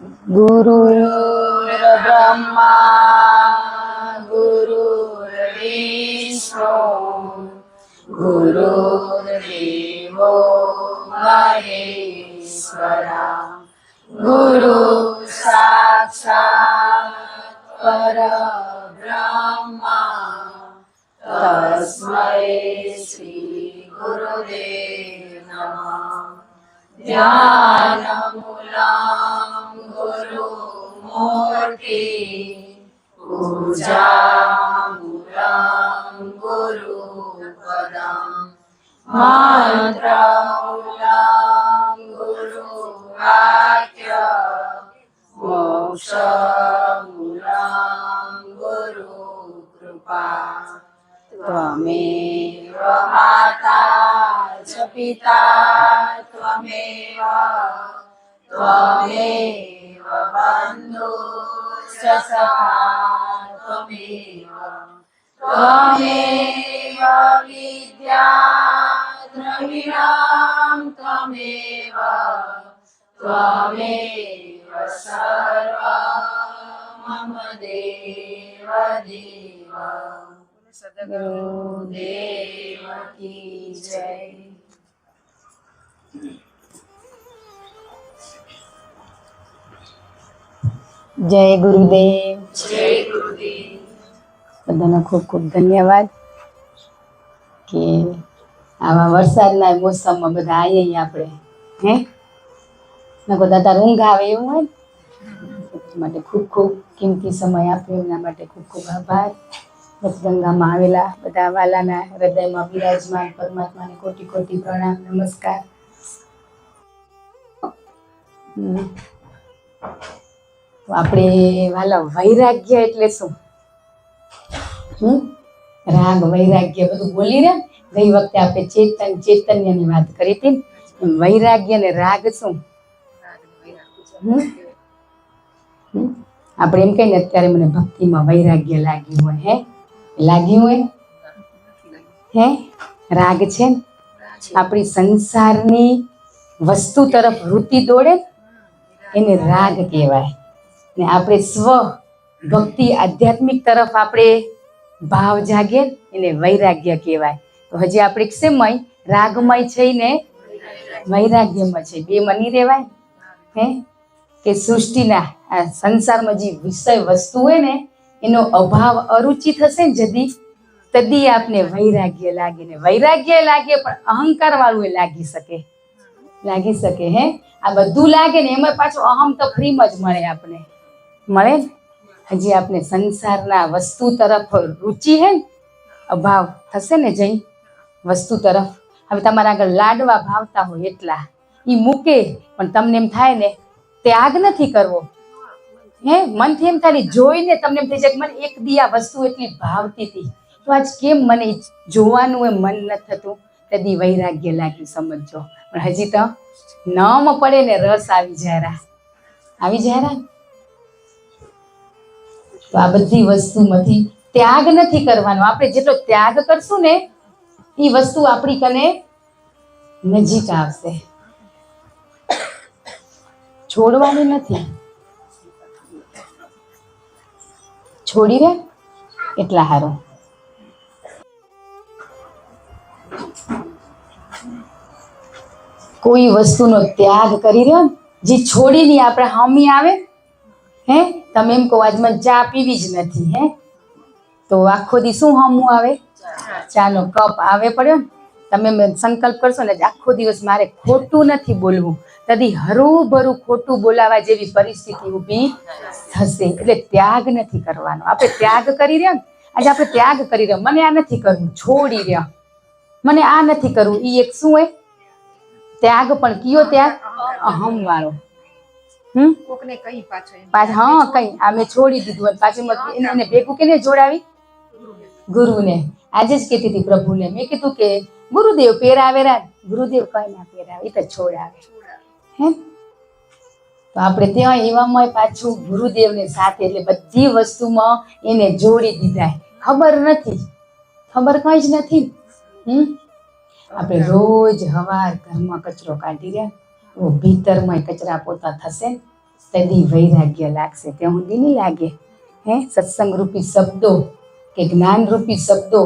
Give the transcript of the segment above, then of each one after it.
गुरुर्ब्रह्मा गुरुर्विष्णु गुरुर्देवो महेश्वरा गुरु साक्षात् परब्रह्मा तस्मै श्री गुरुदेव नमः। ध्यानमूलं गुरुमूर्ति पूजामूलं गुरुपदं मन्त्रमूलं गुरुवाक्य मोक्षमूलं गुरुकृपा त्वमेव माता च पिता त्वमेव बन्धुश्च सखा त्वमेव विद्या द्रविणं त्वमेव सर्वं मम देव गुरुदेव की जय। जय गुरुदेव। जय गुरुदेव। બધાનો ખૂબ ખૂબ ધન્યવાદ કે આવા વરસાદના મોસમમાં બધા આવીએ આપણે હે નકો દાદા ઊંઘ આવે એવું હોય માટે ખૂબ ખૂબ કિંમતી સમય આપ્યો એના માટે ખૂબ ખૂબ આભાર। ગંગામાં આવેલા બધા વાલાના હૃદયમાં બિરાજમાન પરમાત્માને કોટી કોટી પ્રણામ નમસ્કાર। તો આપણે વાલા વૈરાગ્ય એટલે શું? રાગ વૈરાગ્ય બધું બોલી રહ્યા। ગઈ વખતે આપણે ચૈતન્યની વાત કરી હતી। વૈરાગ્ય ને રાગ શું? આપણે એમ કહીને અત્યારે મને ભક્તિમાં વૈરાગ્ય લાગ્યું હોય હે લાગ્યું હોય હે રાગ છે આપણી સંસારની વસ્તુ તરફ વૃત્તિ દોડે એને રાગ કહેવાય ને આપણે સ્વ ભક્તિ આધ્યાત્મિક તરફ આપણે ભાવ જાગે એને વૈરાગ્ય કહેવાય। તો હજી આપણે સમય રાગમય છે ને વૈરાગ્યમાં છે બે મની રહેવાય હે કે સૃષ્ટિના આ સંસારમાં જે વિષય વસ્તુ હોય ને એનો અભાવ અરુચિ થશે ને જદી તદી આપને વૈરાગ્ય લાગે ને વૈરાગ્ય લાગે પણ અહંકાર વાળું એ લાગી શકે હે આ બધું લાગે ને એમાં પાછું અહમ તો ફ્રીમાં જ મળે આપણે મળે ને હજી આપણે સંસારના વસ્તુ તરફ રુચિ હે ને અભાવ થશે ને જઈ વસ્તુ તરફ હવે તમારા આગળ લાડવા ભાવતા હોય એટલા ઈ મૂકે પણ તમને એમ થાય ને ત્યાગ નથી કરવો હે મનથી એમ થાય જોઈને તમને એમ થઈ જાય મને એક દી આ વસ્તુ એટલી ભાવતી હતી તો આજ કેમ મને જોવાનું એ મન ન થતું તેથી વૈરાગ્ય લાગ્યું સમજો પણ હજી તો નમ પડે ને રસ આવી જાય તો આ બધી વસ્તુમાંથી ત્યાગ નથી કરવાનો। આપણે જેટલો ત્યાગ કરશું ને એ વસ્તુ આપણી કને નજીક આવશે છોડવાની નથી છોડી દે એટલા હારું કોઈ વસ્તુનો ત્યાગ કરી રહ્યો જે છોડીની આપણે હામી આવે હે તમે એમ કહો આજ મને ચા પીવી જ નથી હે તો આખો દી શું હમું આવે ચાનો કપ આવે પડ્યો તમે સંકલ્પ કરશો ને આખો દિવસ મારે ખોટું નથી બોલવું તદી હરુભરું ખોટું બોલાવા જેવી પરિસ્થિતિ ઊભી થશે એટલે ત્યાગ નથી કરવાનો। આપણે ત્યાગ કરી રહ્યા આજે આપણે ત્યાગ કરી રહ્યા મને આ નથી કરવું છોડી રહ્યા મને આ નથી કરવું એ એક શું હોય ત્યાગ પણ કયો ત્યાગ અહમ વાળો હા કઈ અમે છોડી દીધું પાછું એને ભેગું કેને જોડાવી ગુરુને આજે જ કહેતી હતી પ્રભુને મેં કીધું કે ગુરુદેવ પહેરાવેરા ગુરુદેવ કઈ ના પહેરાવે એ તો છોડાવે હે તો આપણે ત્યાં એવામાં પાછું ગુરુદેવને સાથે એટલે બધી વસ્તુમાં એને જોડી દીધા ખબર કઈ જ નથી આપણે રોજ હવાર ઘરમાં કચરો કાઢી રહ્યા ભીતરમાં કચરા પોતા થશે તેથી વૈરાગ્ય લાગશે. ત્યાં સુધી નહીં લાગે. હે, સત્સંગ રૂપી શબ્દો કે જ્ઞાન રૂપી શબ્દો,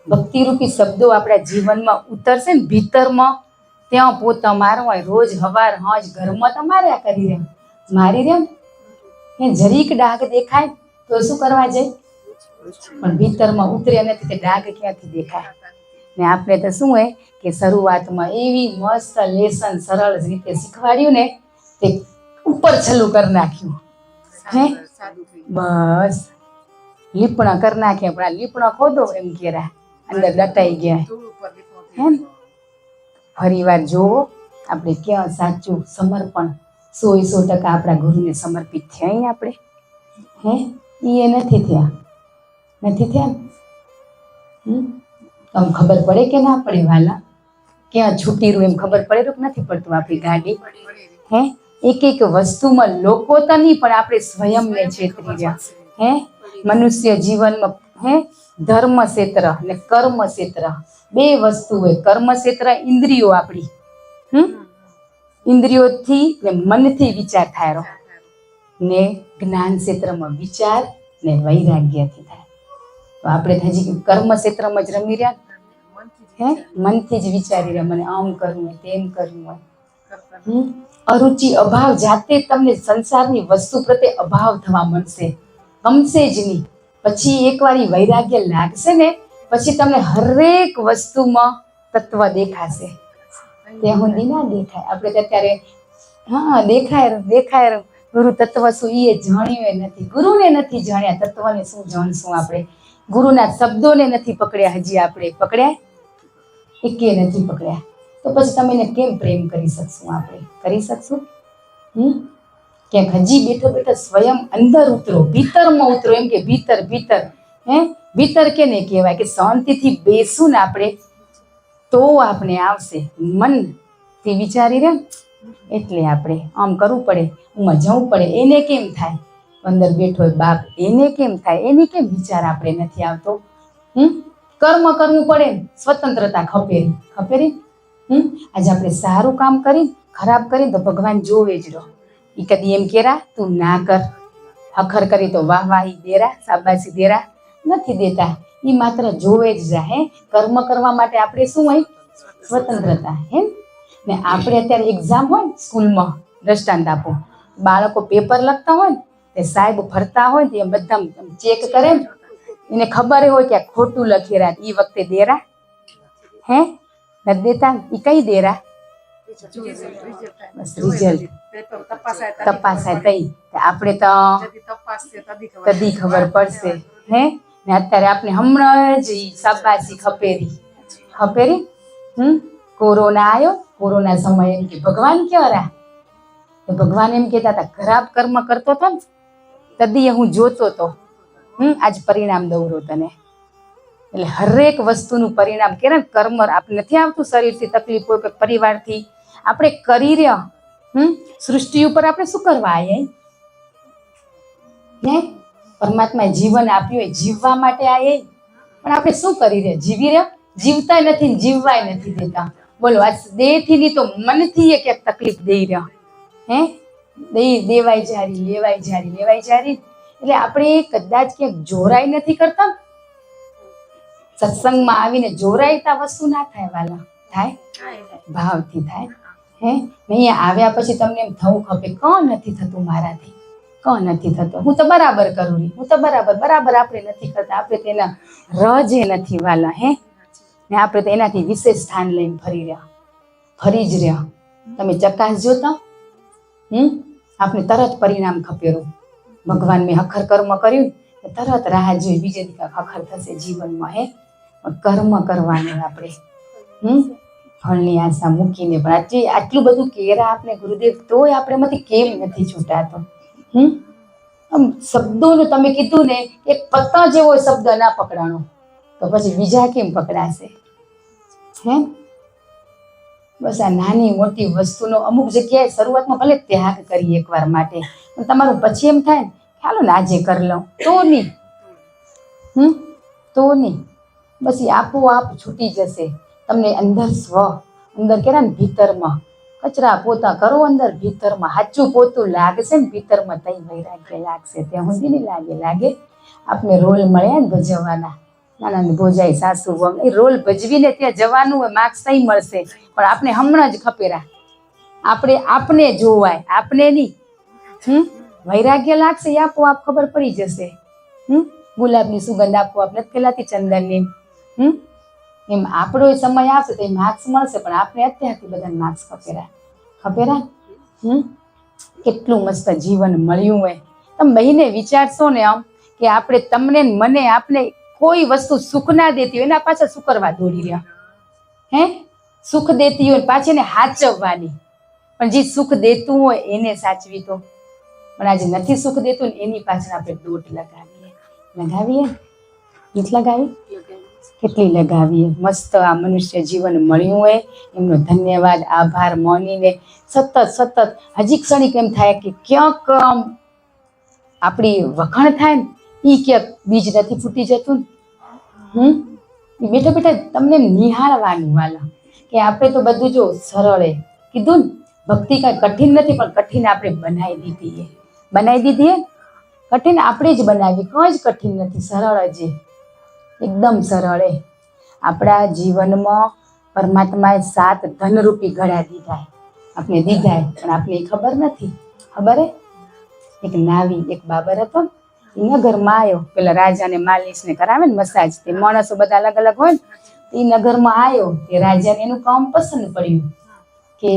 ભક્તિ રૂપી શબ્દો આપણા જીવનમાં ઉતરશે ને ભીતરમાં, ત્યાં પોતા મારવા રોજ હવાર હાંજ ઘરમાં તો માર્યા કરી રહ્યા, મારી રહ્યા ને જરીક ડાઘ દેખાય તો શું કરવા જાય, પણ ભીતરમાં ઉતરે નથી તે ડાઘ ક્યાંથી દેખાય. ને આપણે તો શું હોય કે શરૂઆતમાં એવી મસ્ત લેસન સરળ રીતે શીખવાડ્યું ને તે ઉપર છલું કરી નાખ્યું. હે, બસ લીપણા કરી નાખ્યા, પણ આ લીપણા ખોદો એમ કેરા અંદર દટાઈ ગયા. હે, ફરી વાર જોવો આપણે ક્યાં સાચું સમર્પણ 100% આપણા ગુરુને સમર્પિત થયા આપણે. હે, એ નથી થયા, નથી થયા. તમને ખબર પડે કે ના પડે વાલા, ક્યાં છૂટી રહ્યું એમ ખબર પડે કે નથી પડતું આપણી ગાડી. હે, એક એક વસ્તુમાં લોકો તો નહીં પણ આપણે સ્વયંને છેતરી રહ્યા. હે, મનુષ્ય જીવનમાં હે ધર્મ ક્ષેત્ર અને કર્મ ક્ષેત્ર બે વસ્તુ હોય. કર્મ ક્ષેત્ર ઇન્દ્રિયો આપણી, ઇન્દ્રિયોથી ને મનથી વિચાર થાય ને જ્ઞાન ક્ષેત્રમાં વિચાર ને વૈરાગ્યથી થાય. તો આપણે હજી કર્મ ક્ષેત્રમાં જ રમી રહ્યા. હે, મનથી જ વિચારી રહ્યા મને આમ કરવું હોય તેમ કરવું હોય. અરુચિ અભાવ જાતે તમને સંસારની વસ્તુ પ્રત્યે અભાવ થવા મળશે, ગમશે જ નહીં. પછી એકવાર વૈરાગ્ય લાગશે ને પછી તમને હરેક વસ્તુમાં તત્વ દેખાશે. ત્યાં સુધી ના દેખાય. આપણે તો અત્યારે હા દેખાય ગુરુ તત્વ શું એ જાણ્યું નથી, ગુરુને નથી જાણ્યા, તત્વને શું જાણશું આપણે? ગુરુના શબ્દોને નથી પકડ્યા, હજી આપણે પકડ્યા એકે નથી પકડ્યા. તો પછી તમે એને કેમ પ્રેમ કરી શકશું? આપણે કરી શકશું? ક્યાંક હજી બેઠો બેઠો સ્વયં અંદર ઉતરો, ભીતરમાં ઉતરો. એમ કે ભીતર ભીતર હે, ભીતર કેને કહેવાય કે શાંતિથી બેસું ને આપણે તો આપણે આવશે. મનથી વિચારી રહ્યા એટલે આપણે આમ કરવું પડે, આમાં જવું પડે. એને કેમ થાય? અંદર બેઠો બાપ, એને કેમ થાય? એને કેમ વિચાર આપણે નથી આવતો? કર્મ કરવું પડે, સ્વતંત્રતા ખપેરી ખપેરી. આજે આપણે સારું કામ કરીને ખરાબ કરીને તો ભગવાન જોવે જ રહો. એ કદી એમ કેરા તું ના કર, હખર કરી તો વાહ વાહી દેરા, શાબાશી દેરા નથી દેતા. એ માત્ર જોવે જ જા. હે, કર્મ કરવા માટે આપણે શું હોય? સ્વતંત્રતા. હે ને આપણે અત્યારે એક્ઝામ હોય સ્કૂલમાં, દ્રષ્ટાંત આપો, બાળકો પેપર લખતા હોય ને તે સાહેબ ફરતા હોય ને બધા ચેક કરે ને, એને ખબર હોય કે આ ખોટું લખી રહ્યા, એ વખતે દેરા હે નથી દેતા. એ કઈ દેરા? બસ રિઝલ્ટ તપાસાય તઈ આપણે તો તદી ખબર પડશે. હે ને અત્યારે આપણે હમણાં જ શાબાશી ખપેરી ખપેરી. કોરોના આવ્યો, કોરોના સમય એમ કે ભગવાન ક્યાં રહ્યા? તો ભગવાન એમ કહેતા હતા ખરાબ કર્મ કરતો હતો ને તદી હું જોતો હતો, આજ પરિણામ દઉરો તને. એટલે હરેક વસ્તુનું પરિણામ કે ને કર્મ આપણે નથી આવતું. શરીરથી તકલીફ હોય કે પરિવારથી આપણે કરી રહ્યા. સૃષ્ટિ ઉપર આપણે શું કરવા આવ્યા? ને પરમાત્માએ જીવન આપ્યું હોય જીવવા માટે આવ્યા, પણ આપણે શું કરી રહ્યા? જીવી રહ્યા, જીવતા નથી, જીવવાય નથી દેતા. બોલો, આ દેહથી નહીં તો મનથી એ ક્યાંક તકલીફ દઈ રહ્યા. હે, દેવાય જારી, લેવાય જારી, લેવાય જારી. એટલે આપણે કદાચ ક્યાંક જોરાઈ નથી કરતા. સત્સંગમાં આવીને જોરાઈતા વસ્તુ ના થાય વાલા, થાય ભાવથી થાય. હે, અહીંયા આવ્યા પછી તમને એમ થવું ખપે કોણ નથી થતું મારાથી, કોણ નથી થતું, હું તો બરાબર કરું રહી, હું તો બરાબર આપણે નથી કરતા. આપણે તેના રજે નથી વાલા. હે ને આપણે તો એનાથી વિશેષ સ્થાન લઈને ફરી જ રહ્યા. તમે ચકાસજો તો આપણે તરત પરિણામ ખપેરું. ભગવાન મેં હખર કર્મ કર્યું તરત રાહ જોઈ બીજે દીકા હખર થશે જીવનમાં. હે, કર્મ કરવાનું આપણે ફળની આશા મૂકીને. પણ આટલું બધું કેરા આપણે ગુરુદેવ તોય આપણે માંથી કેમ નથી છૂટાતો? આમ શબ્દોનું તમે કીધું ને એક પત્તા જેવો શબ્દ ના પકડાણો તો પછી બીજા કેમ પકડાશે? હે, બસ આ નાની મોટી વસ્તુનો અમુક જગ્યાએ શરૂઆતમાં ભલે ત્યાગ કરી એકવાર માટે, પણ તમારું પછી એમ થાય ને ચાલો ને આજે કરી લઉં તો નહીં. તો નહીં, બસ એ આપોઆપ છૂટી જશે. તમને અંદર અંદર કેરા ને ભીતરમાં કચરા પોતા કરો અંદર, ભીતરમાં સાચું પોતું લાગશે ને ભીતરમાં તઈ વૈરાગ્ય લાગશે. ત્યાં સુધી નહીં લાગે. લાગે આપણે રોલ મળ્યા ને ભજવવાના, નાના ભોજાઈ સાસુ વહુ એ રોલ ભજવીને ત્યાં જવાનું હોય, માર્ક્સ નહીં મળશે પણ આપણે હમણાં જ ખપેરા, આપણે જોવાય, આપણે નહીં. વૈરાગ્ય લાગશે એ આપોઆપ ખબર પડી જશે. ગુલાબની સુગંધ આપોઆપ નથી ફેલાતી, ચંદનની. એમ આપણો સમય આવશે તો એ માર્ક્સ મળશે, પણ આપણે અત્યારથી બધા માર્ક્સ ખપેરા. કેટલું મસ્ત જીવન મળ્યું હોય. તમે બહીને વિચારશો ને આમ કે આપણે તમને મને આપણે કોઈ વસ્તુ સુખ ના દેતી હોય એના પાછળ શું કરવા દોડી રહ્યા? સુખ દેતી હોય પાછી એને સાચવવાની, પણ જે સુખ દેતું હોય એને સાચવી તો. પણ આજે નથી સુખ દેતું ને એની પાછળ આપણે દોટ લગાવીએ નથી લગાવી? કેટલી લગાવીએ. મસ્ત આ મનુષ્ય જીવન મળ્યું હોય એમનો ધન્યવાદ આભાર માનીને સતત હજી ક્ષણિક એમ થાય કે ક્યાંક આપણી વખાણ થાય ને એ ક્યાંક બીજ નથી ફૂટી જતું ને. બેઠા બેઠા તમને નિહાળવાનું વાલા કે આપણે તો બધું જો સરળ કીધું ને, ભક્તિ કાંઈ કઠિન નથી પણ કઠિન આપણે બનાવી દીધી. કઠિન આપણે જ બનાવી, કંઈ જ કઠિન નથી, સરળ જ એકદમ સરળ. આપણા જીવનમાં પરમાત્માએ 7 ધનરૂપી ઘડા દીધા, આપણે દીધા પણ આપણે ખબર નથી. ખબર એક નાવી એક બાબર હતો, એ નગરમાં આવ્યો. પેલા રાજાને માલિશને કરાવે ને મસાજ, તે માણસો બધા અલગ અલગ હોય ને, એ નગરમાં આવ્યો. તે રાજાને એનું કામ પસંદ પડ્યું કે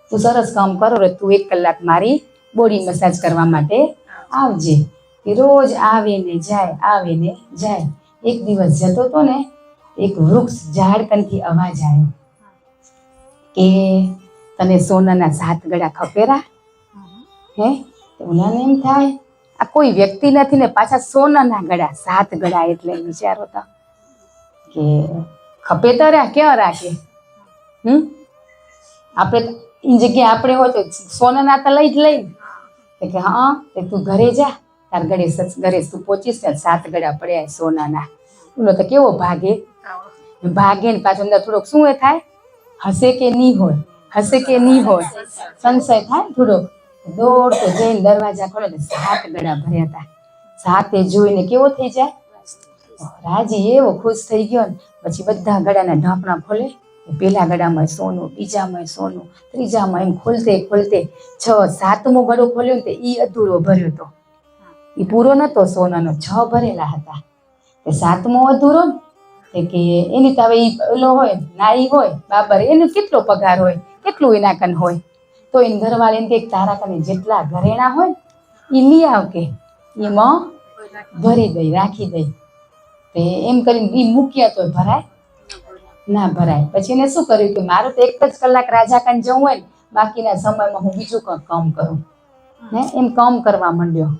તું સરસ કામ કરો રે, તું 1 કલાક મારી બોડી મસાજ કરવા માટે આવજે. એ રોજ આવે ને જાય. એક દિવસ જતો હતો ને, એક વૃક્ષ ઝાડ કંથી અવાજ આવ્યો કે તને સોનાના 7 ગળા ખપેરા? ઓલાને એમ થાય આ કોઈ વ્યક્તિ નથી ને પાછા સોનાના ગળા, 7 ગળા. એટલે વિચારો તો કે ખપે તો ક્યાં રાખે? આપણે એ જગ્યાએ આપણે હોય તો સોનાના તો લઈ જ લઈને કે હા તું ઘરે જા, તાર ઘરે તું પહોંચીશ ને 7 ગળા પડ્યા સોનાના. ઓલો તો કેવો ભાગે ને પાછો અંદર થોડોક શું થાય, હશે કે નહીં હોય, સંશય થાય થોડોક. દોડતો જઈને દરવાજા ખોલે તો 7 ગળા ભર્યા હતા. 7 જોઈને કેવો થઈ જાય, રાજી એવો ખુશ થઈ ગયો ને. પછી બધા ગળાના ઢાંકણા ખોલે, પેલા ગળામાં સોનું, બીજામાં સોનું, ત્રીજામાં એમ ખોલતે 7મો ગળો ખોલ્યો ને તે ઈ અધૂરો ભર્યો હતો, એ પૂરો નતો સોનાનો, 6 ભરેલા હતા. 7મો અધૂરો ને કે એની તો હવે ઓલો હોય નાઈ હોય બાબર, એનો કેટલો પગાર હોય, કેટલું એના કન હોય. તો એને ઘરવાળા એને કે તારા કને જેટલા ઘરેણા હોય એ લઈ આવ, કે એમાં ભરી દઈ, રાખી દઈ. તે એમ કરીને એ મૂક્યા તો ભરાય ના ભરાય. પછી એને શું કર્યું કે મારું તો 1 જ કલાક રાજા કાન જવું હોય ને, બાકીના સમયમાં હું બીજું કંઈક કામ કરું. એમ કામ કરવા માંડ્યો.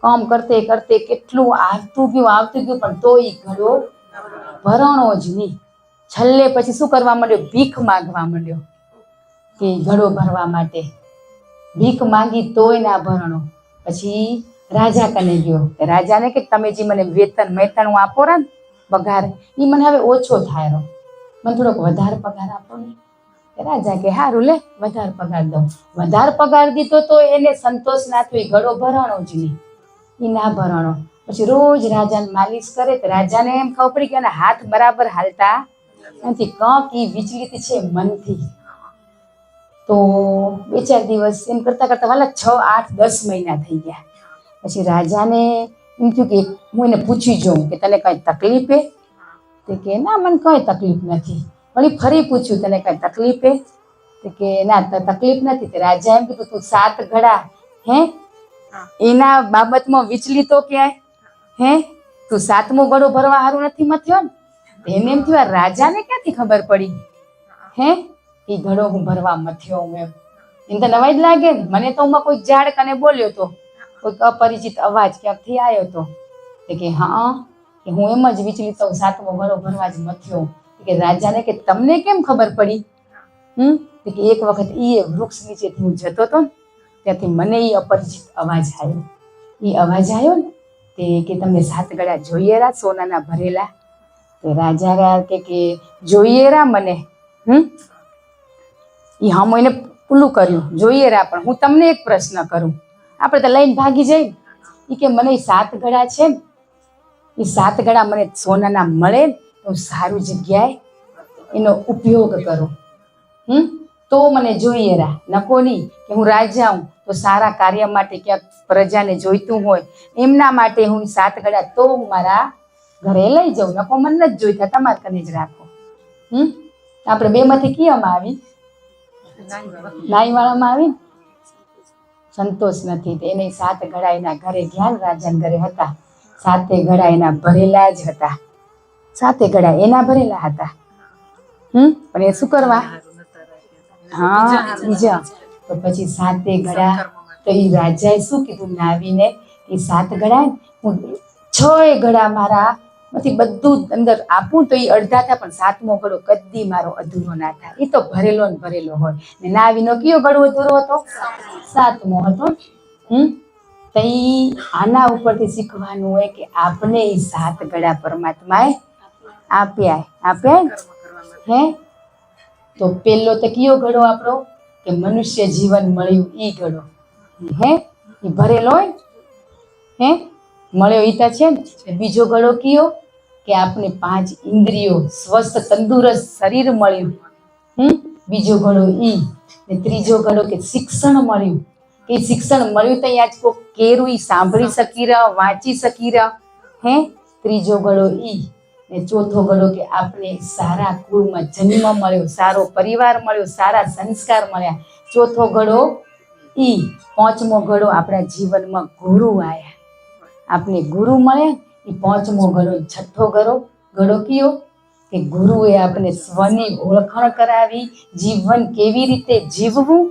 કામ કરતે કેટલું આવતું ગયું પણ તો એ ઘડો ભરણો જ નહીં. છેલ્લે પછી શું કરવા માંડ્યો, ભીખ માગવા માંડ્યો કે ઘડો ભરવા માટે. ભીખ માંગી તોય ના ભરણો. પછી રાજા કને ગયો. રાજાને કે તમે જે મને વેતન આપો ને પગાર, એ મને હવે ઓછો થાય રહ્યો, મને થોડોક વધારે પગાર આપો ને. રાજા કે સારું લે વધારે પગાર દઉં. વધારે પગાર દીધો તો એને સંતોષ ના થયો, ઘડો ભરણો જ નહીં, એ ના ભરણો. પછી રોજ રાજાને માલિશ કરે તો રાજાને એમ ખબર પડી કે એના હાથ બરાબર હાલતા નથી, કંઈક એ વિચલિત છે મનથી. તો 2-4 દિવસ એમ કરતા વાલા 6, 8, 10 મહિના થઈ ગયા. પછી રાજાને એમ થયું કે હું એને પૂછી જોઉં કે તને કઈ તકલીફ હે? તે કે ના મને કઈ તકલીફ નથી. વળી ફરી પૂછ્યું તને કઈ તકલીફ હે? તે કે ના તકલીફ નથી. તે રાજા એમ કીધું તું 7 ગળા એના બાબતમાં વિચલિતો ક્યાંય તું 7મો ગળો ભરવા હારું નથી મથ્યો ને? એને એમ થયું રાજાને ક્યાંથી ખબર પડી એ ઘડો હું ભરવા મથ્યો હું એમ તો નવાઈ જ લાગે ને. મને તો હું કોઈ ઝાડ કને બોલ્યો તો, કોઈક અપરિચિત અવાજ ક્યાંકથી આવ્યો તો. કે હા કે હું એમ જ વિચલિત 7મો ગળો ભરવા જ મથ્યો. કે રાજાને કે તમને કેમ ખબર પડી? કે એક વખત એ વૃક્ષ નીચેથી હું જતો હતો ને ત્યાંથી મને એ અપરિચિત અવાજ આવ્યો. એ અવાજ આવ્યો ને તે કે તમને 7 ગળા જોઈએ રા સોનાના ભરેલા? તે રાજા કે જોઈએ રા મને. એ હમ એને પેલું કર્યું જોઈએ રા. પણ હું તમને એક પ્રશ્ન કરું, આપણે તો લઈને ભાગી જઈએ. એ કે મને 7 ગળા છે ને, એ 7 ગળા મને સોનાના મળે તો સારું જગ્યાએ એનો ઉપયોગ કરું. તો મને જોઈએ રા. નકો નહીં કે હું રાજા હું તો સારા કાર્ય માટે ક્યાંક પ્રજાને જોઈતું હોય એમના માટે હું 7 ગળા તો હું મારા ઘરે લઈ જાઉં. નકો મને નથી જોઈતા, તમારે કને જ રાખો. આપણે બેમાંથી કયામાં આવી? નાઈવાળામાં આવી. સંતોષ નથી. એને 7 ગળા એના ઘરે ગયા. રાજાના ઘરે હતા. 7 ગળા એના ભરેલા જ હતા. 7 ગળા એના ભરેલા હતા. પણ એ શું કરવા? હા, બીજા. તો પછી 7 ગળા તો એ રાજાએ શું કીધું આવીને, એ 7 ગળા હું 6 ગળા મારા માંથી બધું અંદર આપું તો એ અડધા થાય, પણ 7મો ગળો કદી મારો અધૂરો ના થાય. એ તો ભરેલો ને ભરેલો હોય. ને નાવીનો કયો ગળો અધૂરો હતો? 7મો હતો. તો આના ઉપરથી શીખવાનું હોય કે આપણે એ 7 ગળા પરમાત્માએ આપ્યા હે. તો પેલો તો કયો ગળો આપણો? કે મનુષ્ય જીવન મળ્યું ઈ ગળો હે, એ ભરેલો હોય હે, મળ્યો ઈ તો છે ને. બીજો ગળો કયો? કે આપણે 5 ઇન્દ્રિયો સ્વસ્થ તંદુરસ્ત શરીર મળ્યું. બીજો ગળો ઈ. ને ત્રીજો ગળો કે શિક્ષણ મળ્યું. કે શિક્ષણ મળ્યું તો અહીંયા જ કોઈ કેરું ઈ સાંભળી શકી રહ્યા, વાંચી શકી રહ્યા હે. ત્રીજો ગળો ઈ. ને ચોથો ગળો કે આપણે સારા કુળમાં જન્મ મળ્યો, સારો પરિવાર મળ્યો, સારા સંસ્કાર મળ્યા. ચોથો ગળો ઈ. 5મો ગળો આપણા જીવનમાં ગુરુ આવ્યા, આપણે ગુરુ મળ્યા. એ 5મો ગળો. 6થો ગળો કયો? કે ગુરુએ આપણે સ્વની ઓળખાણ કરાવી, જીવન કેવી રીતે જીવવું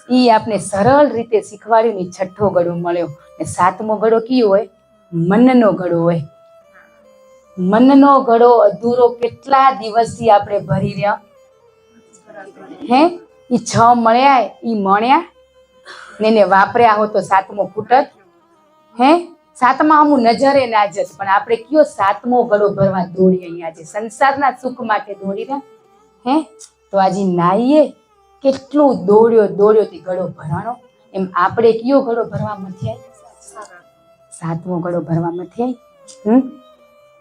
એ આપણે સરળ રીતે શીખવાડ્યું. ને 6થો ગળો મળ્યો. ને 7મો ગળો કયો હોય? મનનો ગળો હોય. મનનો ગળો અધૂરો કેટલા દિવસથી આપણે ભરી રહ્યા હે. એ 6 મળ્યા, એ મળ્યા ને એને વાપર્યા હો તો 7મો ફૂટત હે. 7મા અમુક નજરે ના જત, પણ આપણે કયો 7મો ગળો ભરવા દોડી અહીંયા છે, સંસારના સુખ માટે દોડી રહ્યા હે. તો આજે નાઈએ કેટલું દોડ્યો તે ગળો ભરવાનો. એમ આપણે કયો ગળો ભરવા મથી આવી? 7મો ગળો ભરવા મથી આવી.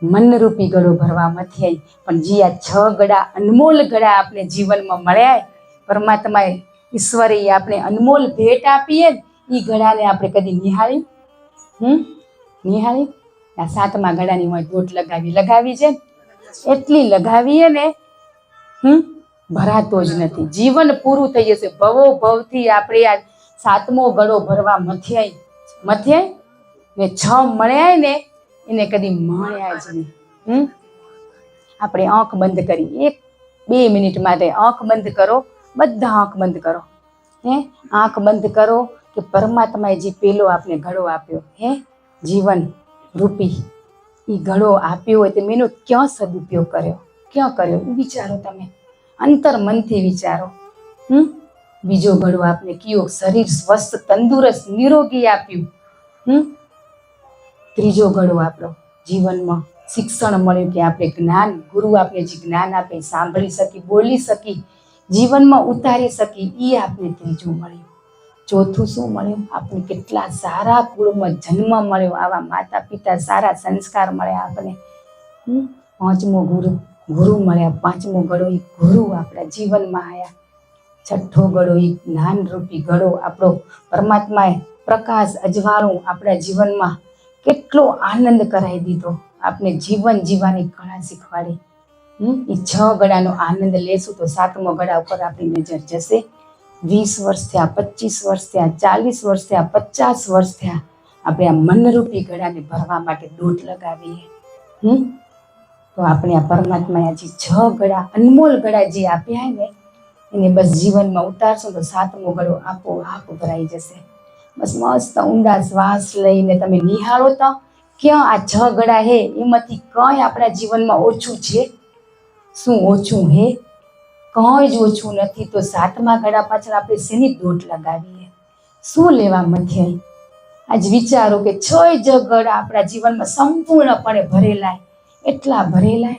મનરૂપી ગળો ભરવા મથી આવી. પણ જે આ 6 ગળા અનમોલ ગળા આપણે જીવનમાં મળ્યા, પરમાત્માએ ઈશ્વરે આપણે અનમોલ ભેટ આપીએ, એ ગળાને આપણે કદી નિહાળી નિહાળી. આ 7મા ગળાની હોય દોટ લગાવી છે, એટલી લગાવીએ ને ભરાતો જ નથી. જીવન પૂરું થઈ જશે. ભવો ભવથી આપણે આ 7મો ગળો ભરવા મથી આવી ને 6 મળ્યા ને એને કદી મળ્યા જ નહીં. આપણે આંખ બંધ કરી 1-2 મિનિટ માટે આંખ બંધ કરો. બધા આંખ બંધ કરો હે. આંખ બંધ કરો કે પરમાત્માએ જે પેલો આપણે ગળો આપ્યો હે, જીવન રૂપી એ ગળો આપ્યો હોય તો મેં એનો ક્યાં સદુપયોગ કર્યો, ક્યાં કર્યો એ વિચારો. તમે અંતર મનથી વિચારો. બીજો ગળો આપને કયો? શરીર સ્વસ્થ તંદુરસ્ત નિરોગી આપ્યું. ત્રીજો ગળો આપણો જીવનમાં શિક્ષણ મળ્યું કે આપણે જ્ઞાન, ગુરુ આપણે જે જ્ઞાન આપે સાંભળી શકી, બોલી શકી, જીવનમાં ઉતારી શકી, એ આપણે ત્રીજું મળ્યું. ચોથું શું મળ્યું? આપણે કેટલા સારા કુળમાં જન્મ મળ્યો, આવા માતા પિતા, સારા સંસ્કાર મળ્યા આપણે. 5મો ગુરુ મળ્યા. 5મો ગળો એ ગુરુ આપણા જીવનમાં આવ્યા. 6થો ગળો એ જ્ઞાનરૂપી ગળો આપણો પરમાત્માએ પ્રકાશ અજવાળું આપણા જીવનમાં કેટલો આનંદ કરાવી દીધો. આપણે જીવન જીવવાની કળા શીખવાડી. એ 6 ગળાનો આનંદ લેશું તો 7મો ગળા ઉપર આપણી નજર જશે. 20 વર્ષ થયા, 25 વર્ષ થયા, 40 વર્ષ થયા, 50 વર્ષ થયા, આપણે આ મનરૂપી ગળાને ભરવા માટે દોટ લગાવીએ. તો આપણે આ પરમાત્માએ જે 6 ગળા અનમોલ ગળા જે આપ્યા ને એને બસ જીવનમાં ઉતારશો તો 7મો ગળો આપોઆપ ભરાઈ જશે. બસ મસ્ત ઊંડા શ્વાસ લઈને તમે નિહાળો તો ક્યાં આ 6 ગળા હે એમાંથી કંઈ આપણા જીવનમાં ઓછું છે? શું ઓછું હે? કંઈ જ ઓછું નથી. તો 7મા ગળા પાછળ આપણે શેની દોટ લગાવીએ? શું લેવા મથી આવી? આજ વિચારો કે 6 જ ગળા આપણા જીવનમાં સંપૂર્ણપણે ભરેલા, એટલા ભરેલા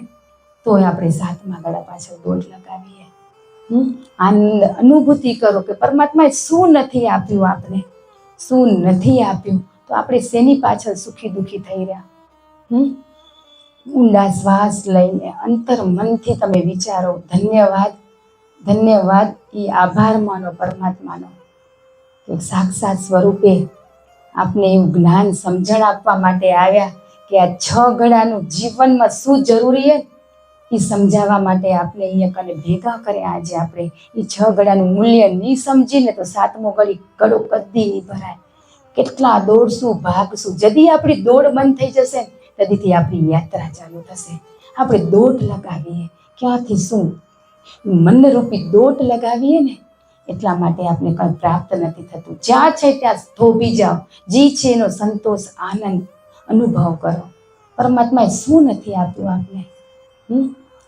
તોય આપણે 7મા ગળા પાછળ દોટ લગાવીએ. આનંદ અનુભૂતિ કરો કે પરમાત્માએ શું નથી આપ્યું, આપણે શું નથી આપ્યું, તો આપણે શેની પાછળ સુખી દુઃખી થઈ રહ્યા. ઊંડા શ્વાસ લઈને અંતર મનથી તમે વિચારો, ધન્યવાદ ધન્યવાદ. એ આભાર માનો પરમાત્માનો કે સાક્ષાત સ્વરૂપે આપને એવું જ્ઞાન સમજણ આપવા માટે આવ્યા કે આ 6 ઘડાનું જીવનમાં શું જરૂરી એ સમજાવવા માટે આપણે અહીંયા કને ભેગા કર્યા. આજે આપણે એ 6 ઘડાનું મૂલ્ય નહીં સમજીને તો 7મો ઘડો કદી નહીં ભરાય. કેટલા દોડશું, ભાગશું. જદી આપણી દોડ બંધ થઈ જશે તદીથી આપણી યાત્રા ચાલુ થશે. આપણે દોટ લગાવીએ, ક્યાંથી શું મનરૂપી દોટ લગાવીએ ને એટલા માટે આપણે કંઈ પ્રાપ્ત નથી થતું. જ્યાં છે ત્યાં થોભી જાઓ, જી છે એનો સંતોષ આનંદ અનુભવ કરો. પરમાત્માએ શું નથી આપ્યું આપને?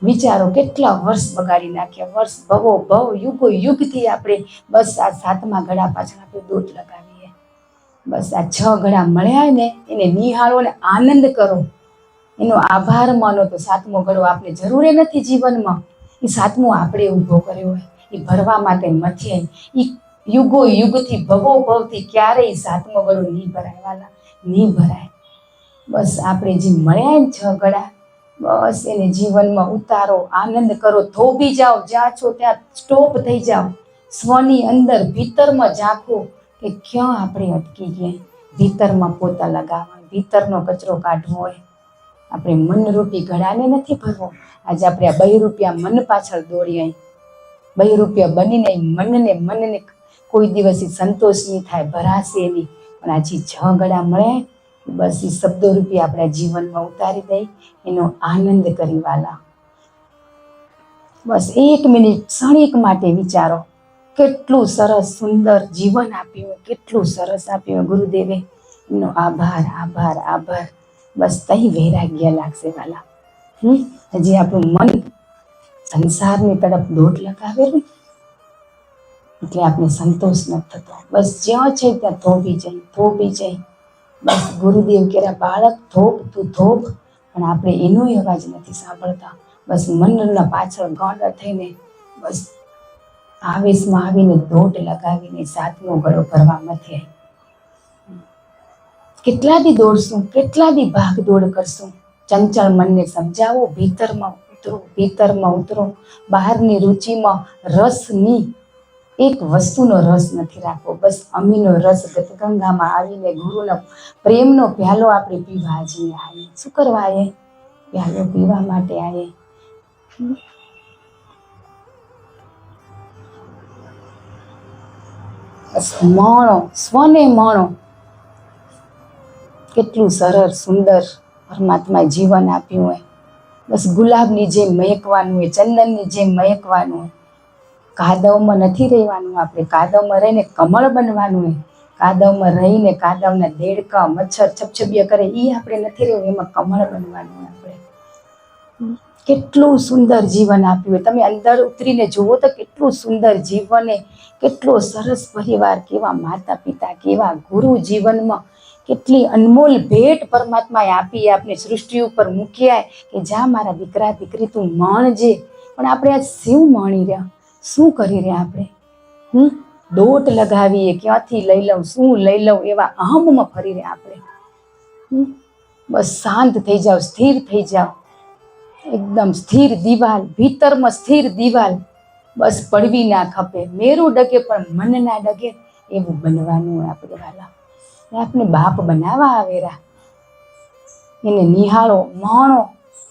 વિચારો, કેટલા વર્ષ બગાડી નાખ્યા, વર્ષ ભવો ભવ યુગો યુગથી આપણે બસ આ 7મા ઘડા પાછળ આપણે દોટ લગાવીએ. બસ આ 6 ઘડા મળ્યા ને એને નિહાળો ને આનંદ કરો, એનો આભાર માનો. તો 7મો ઘડો આપણે જરૂર નથી જીવનમાં, એ 7મો આપણે ઊભો કર્યો હોય, એ ભરવા માટે મથે. એ યુગો યુગથી ભવો ભવથી ક્યારેય 7મો ઘડો નહીં ભરાય વાલા, નહીં ભરાય. બસ આપણે જે મળ્યા ને 6 ઘડા, બસ એને જીવનમાં ઉતારો, આનંદ કરો, થોભી જાઓ. જ્યાં છો ત્યાં સ્ટોપ થઈ જાઓ. સ્વની અંદર ભીતરમાં ઝાંખો કે ક્યાં આપણે અટકી ગયા. ભીતરમાં પોતા લગાવવા, ભીતરનો કચરો કાઢવો હોય. આપણે મનરૂપી ઘડાને નથી ભરવો. આજે આપણે આ 2 રૂપિયા મન પાછળ દોડીએ. 2 રૂપિયા બનીને મનને કોઈ દિવસ સંતોષ નહીં થાય, ભરાશે નહીં. પણ આજે 6 ઘડા મળે, બસ એ શબ્દો રૂપિયા આપણા જીવનમાં ઉતારી દઈ, એનો આનંદ કરી વાલા. બસ 1 મિનિટ ક્ષણિક માટે વિચારો, કેટલું સરસ સુંદર જીવન આપ્યું, કેટલું સરસ આપ્યું ગુરુદેવે. એનો આભાર આભાર આભાર. બસ તઈ વૈરાગ્ય લાગશે વાલા. હજી આપણું મન સંસારની તરફ દોટ લગાવેલું એટલે આપણે સંતોષ નથી થતો. બસ જ્યાં છે ત્યાં થોભી જાય, થોભી જાય. બસ ગુરુદેવ કહેરા, બાળક થોપ, તું થોપ. પણ આપણે એનો અવાજ નથી સાંભળતા. બસ મનના પાછળ ગાંડા થઈને બસ આવેશમાં આવીને દોટ લગાવીને 7મો ઘડો ભરવા નથી. કેટલા દી દોડશું, કેટલા દી ભાગ દોડ કરશું? ચંચળ મનને સમજાવો, ભીતરમાં ઉતરો, ભીતરમાં ઉતરો. બહારની રુચિમાં રસની એક વસ્તુનો રસ નથી રાખવો. બસ અમીનો રસ ગતગંગામાં આવીને ગુરુનો પ્રેમનો પ્યાલો આપણે પીવા જઈએ. આવીએ શું કરવા આવીએ? પ્યાલો પીવા માટે આવીએ. બસ માણો, સ્વને માણો. કેટલું સરળ સુંદર પરમાત્માએ જીવન આપ્યું હોય. બસ ગુલાબની જેમ મહેકવાનું હોય, ચંદનની જેમ મહેકવાનું હોય. કાદવમાં નથી રહેવાનું આપણે, કાદવમાં રહીને કમળ બનવાનું હોય. કાદવમાં રહીને કાદવના દેડકા મચ્છર છપછપિયા કરે એ આપણે નથી રહેવું, એમાં કમળ બનવાનું હોય આપણે. કેટલું સુંદર જીવન આપ્યું હોય. તમે અંદર ઉતરીને જુઓ તો કેટલું સુંદર જીવન, કેટલો સરસ પરિવાર, કેવા માતા પિતા, કેવા ગુરુ. જીવનમાં કેટલી અનમોલ ભેટ પરમાત્માએ આપી, આપને સૃષ્ટિ ઉપર મૂક્યા કે જા મારા દીકરા દીકરી તું માણજે. પણ આપણે આ શું માણી રહ્યા, શું કરી રહ્યા આપણે? દોટ લગાવીએ, ક્યાંથી લઈ લઉં, શું લઈ લઉં, એવા અહમમાં ફરી રહ્યા આપણે. બસ શાંત થઈ જાઓ, સ્થિર થઈ જાઓ. એકદમ સ્થિર દિવાલ, ભીતરમાં સ્થિર દિવાલ. બસ પડવી ના ખપે, મેરું ડગે પણ મન ના ડગે, એવું બનવાનું આપણે વાલા. આપણે બાપ બનાવવા આવેરા, એને નિહાળો, માણો.